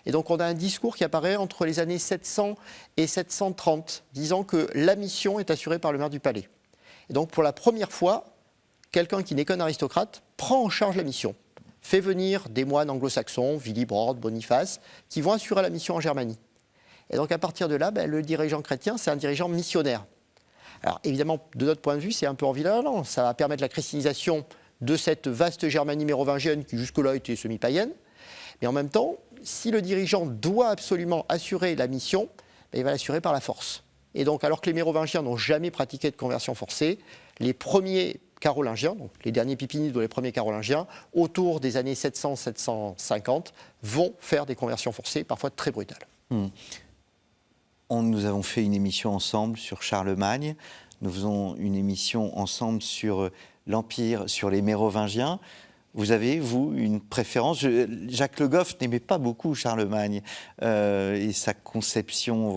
[SPEAKER 3] Et donc on a un discours qui apparaît entre les années 700 et 730, disant que la mission est assurée par le maire du palais. Et donc pour la première fois, quelqu'un qui n'est qu'un aristocrate prend en charge la mission, fait venir des moines anglo-saxons, Willibrord, Boniface, qui vont assurer la mission en Germanie. Et donc à partir de là, le dirigeant chrétien, c'est un dirigeant missionnaire. Alors évidemment, de notre point de vue, c'est un peu ambivalent. Ça va permettre la christianisation de cette vaste Germanie mérovingienne qui jusque-là était semi-païenne. Mais en même temps, si le dirigeant doit absolument assurer la mission, il va l'assurer par la force. Et donc, alors que les Mérovingiens n'ont jamais pratiqué de conversion forcée, les premiers Carolingiens, donc les derniers Pipinides ou les premiers Carolingiens, autour des années 700-750, vont faire des conversions forcées, parfois très brutales.
[SPEAKER 2] Nous avons fait une émission ensemble sur Charlemagne. Nous faisons une émission ensemble sur l'Empire, sur les Mérovingiens. Vous avez, vous, une préférence? Jacques Le Goff n'aimait pas beaucoup Charlemagne et sa conception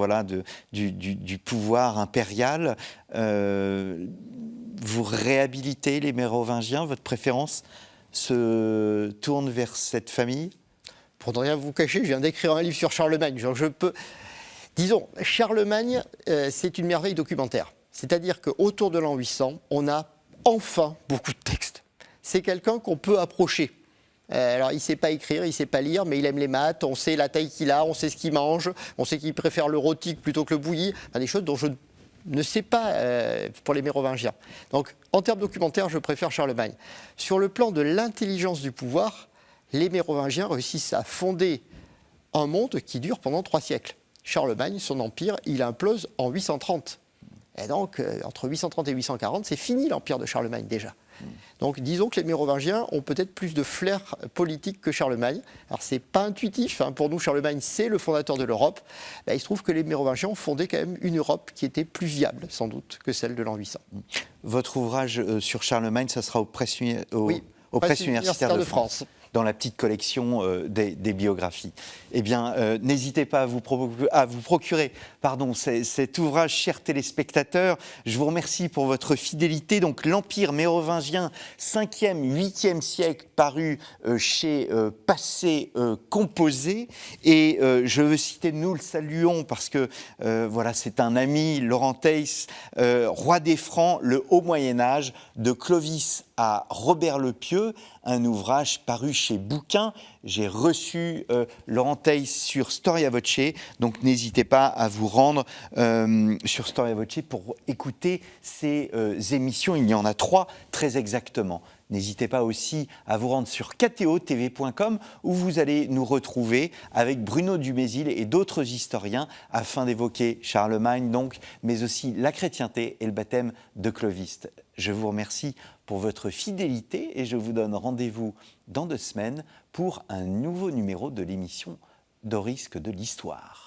[SPEAKER 2] du pouvoir impérial. Vous réhabilitez les Mérovingiens? Votre préférence se tourne vers cette famille?
[SPEAKER 3] Pour ne rien vous cacher, je viens d'écrire un livre sur Charlemagne. Disons, Charlemagne, c'est une merveille documentaire. C'est-à-dire qu'autour de l'an 800, on a enfin beaucoup de textes. C'est quelqu'un qu'on peut approcher. Alors, il ne sait pas écrire, il ne sait pas lire, mais il aime les maths, on sait la taille qu'il a, on sait ce qu'il mange, on sait qu'il préfère le rôti plutôt que le bouilli. Enfin, des choses dont je ne sais pas pour les Mérovingiens. Donc, en termes documentaires, je préfère Charlemagne. Sur le plan de l'intelligence du pouvoir, les Mérovingiens réussissent à fonder un monde qui dure pendant 3 siècles. Charlemagne, son empire, il implose en 830. Et donc, entre 830 et 840, c'est fini l'empire de Charlemagne déjà. Donc, disons que les Mérovingiens ont peut-être plus de flair politique que Charlemagne. Alors, c'est pas intuitif. Pour nous, Charlemagne, c'est le fondateur de l'Europe. Il se trouve que les Mérovingiens ont fondé quand même une Europe qui était plus viable, sans doute, que celle de l'an 800.
[SPEAKER 2] Votre ouvrage sur Charlemagne, ça sera aux presses
[SPEAKER 3] universitaires de France.
[SPEAKER 2] Dans la petite collection des biographies. Eh bien, n'hésitez pas à vous procurer cet ouvrage, chers téléspectateurs. Je vous remercie pour votre fidélité. Donc, l'Empire mérovingien, 5e, 8e siècle, paru chez Passé Composé. Et je veux citer, nous le saluons, parce que c'est un ami, Laurent Theiss, Roi des Francs, le Haut Moyen-Âge, de Clovis à Robert le Pieux, un ouvrage paru chez Bouquin. J'ai reçu Laurent Theiss sur Storia Voce, donc n'hésitez pas à vous rendre sur Storia Voce pour écouter ces émissions. Il y en a 3 très exactement. N'hésitez pas aussi à vous rendre sur kto-tv.com où vous allez nous retrouver avec Bruno Dumézil et d'autres historiens afin d'évoquer Charlemagne, donc, mais aussi la chrétienté et le baptême de Clovis. Je vous remercie pour votre fidélité et je vous donne rendez-vous dans 2 semaines pour un nouveau numéro de l'émission d'Au risque de l'histoire.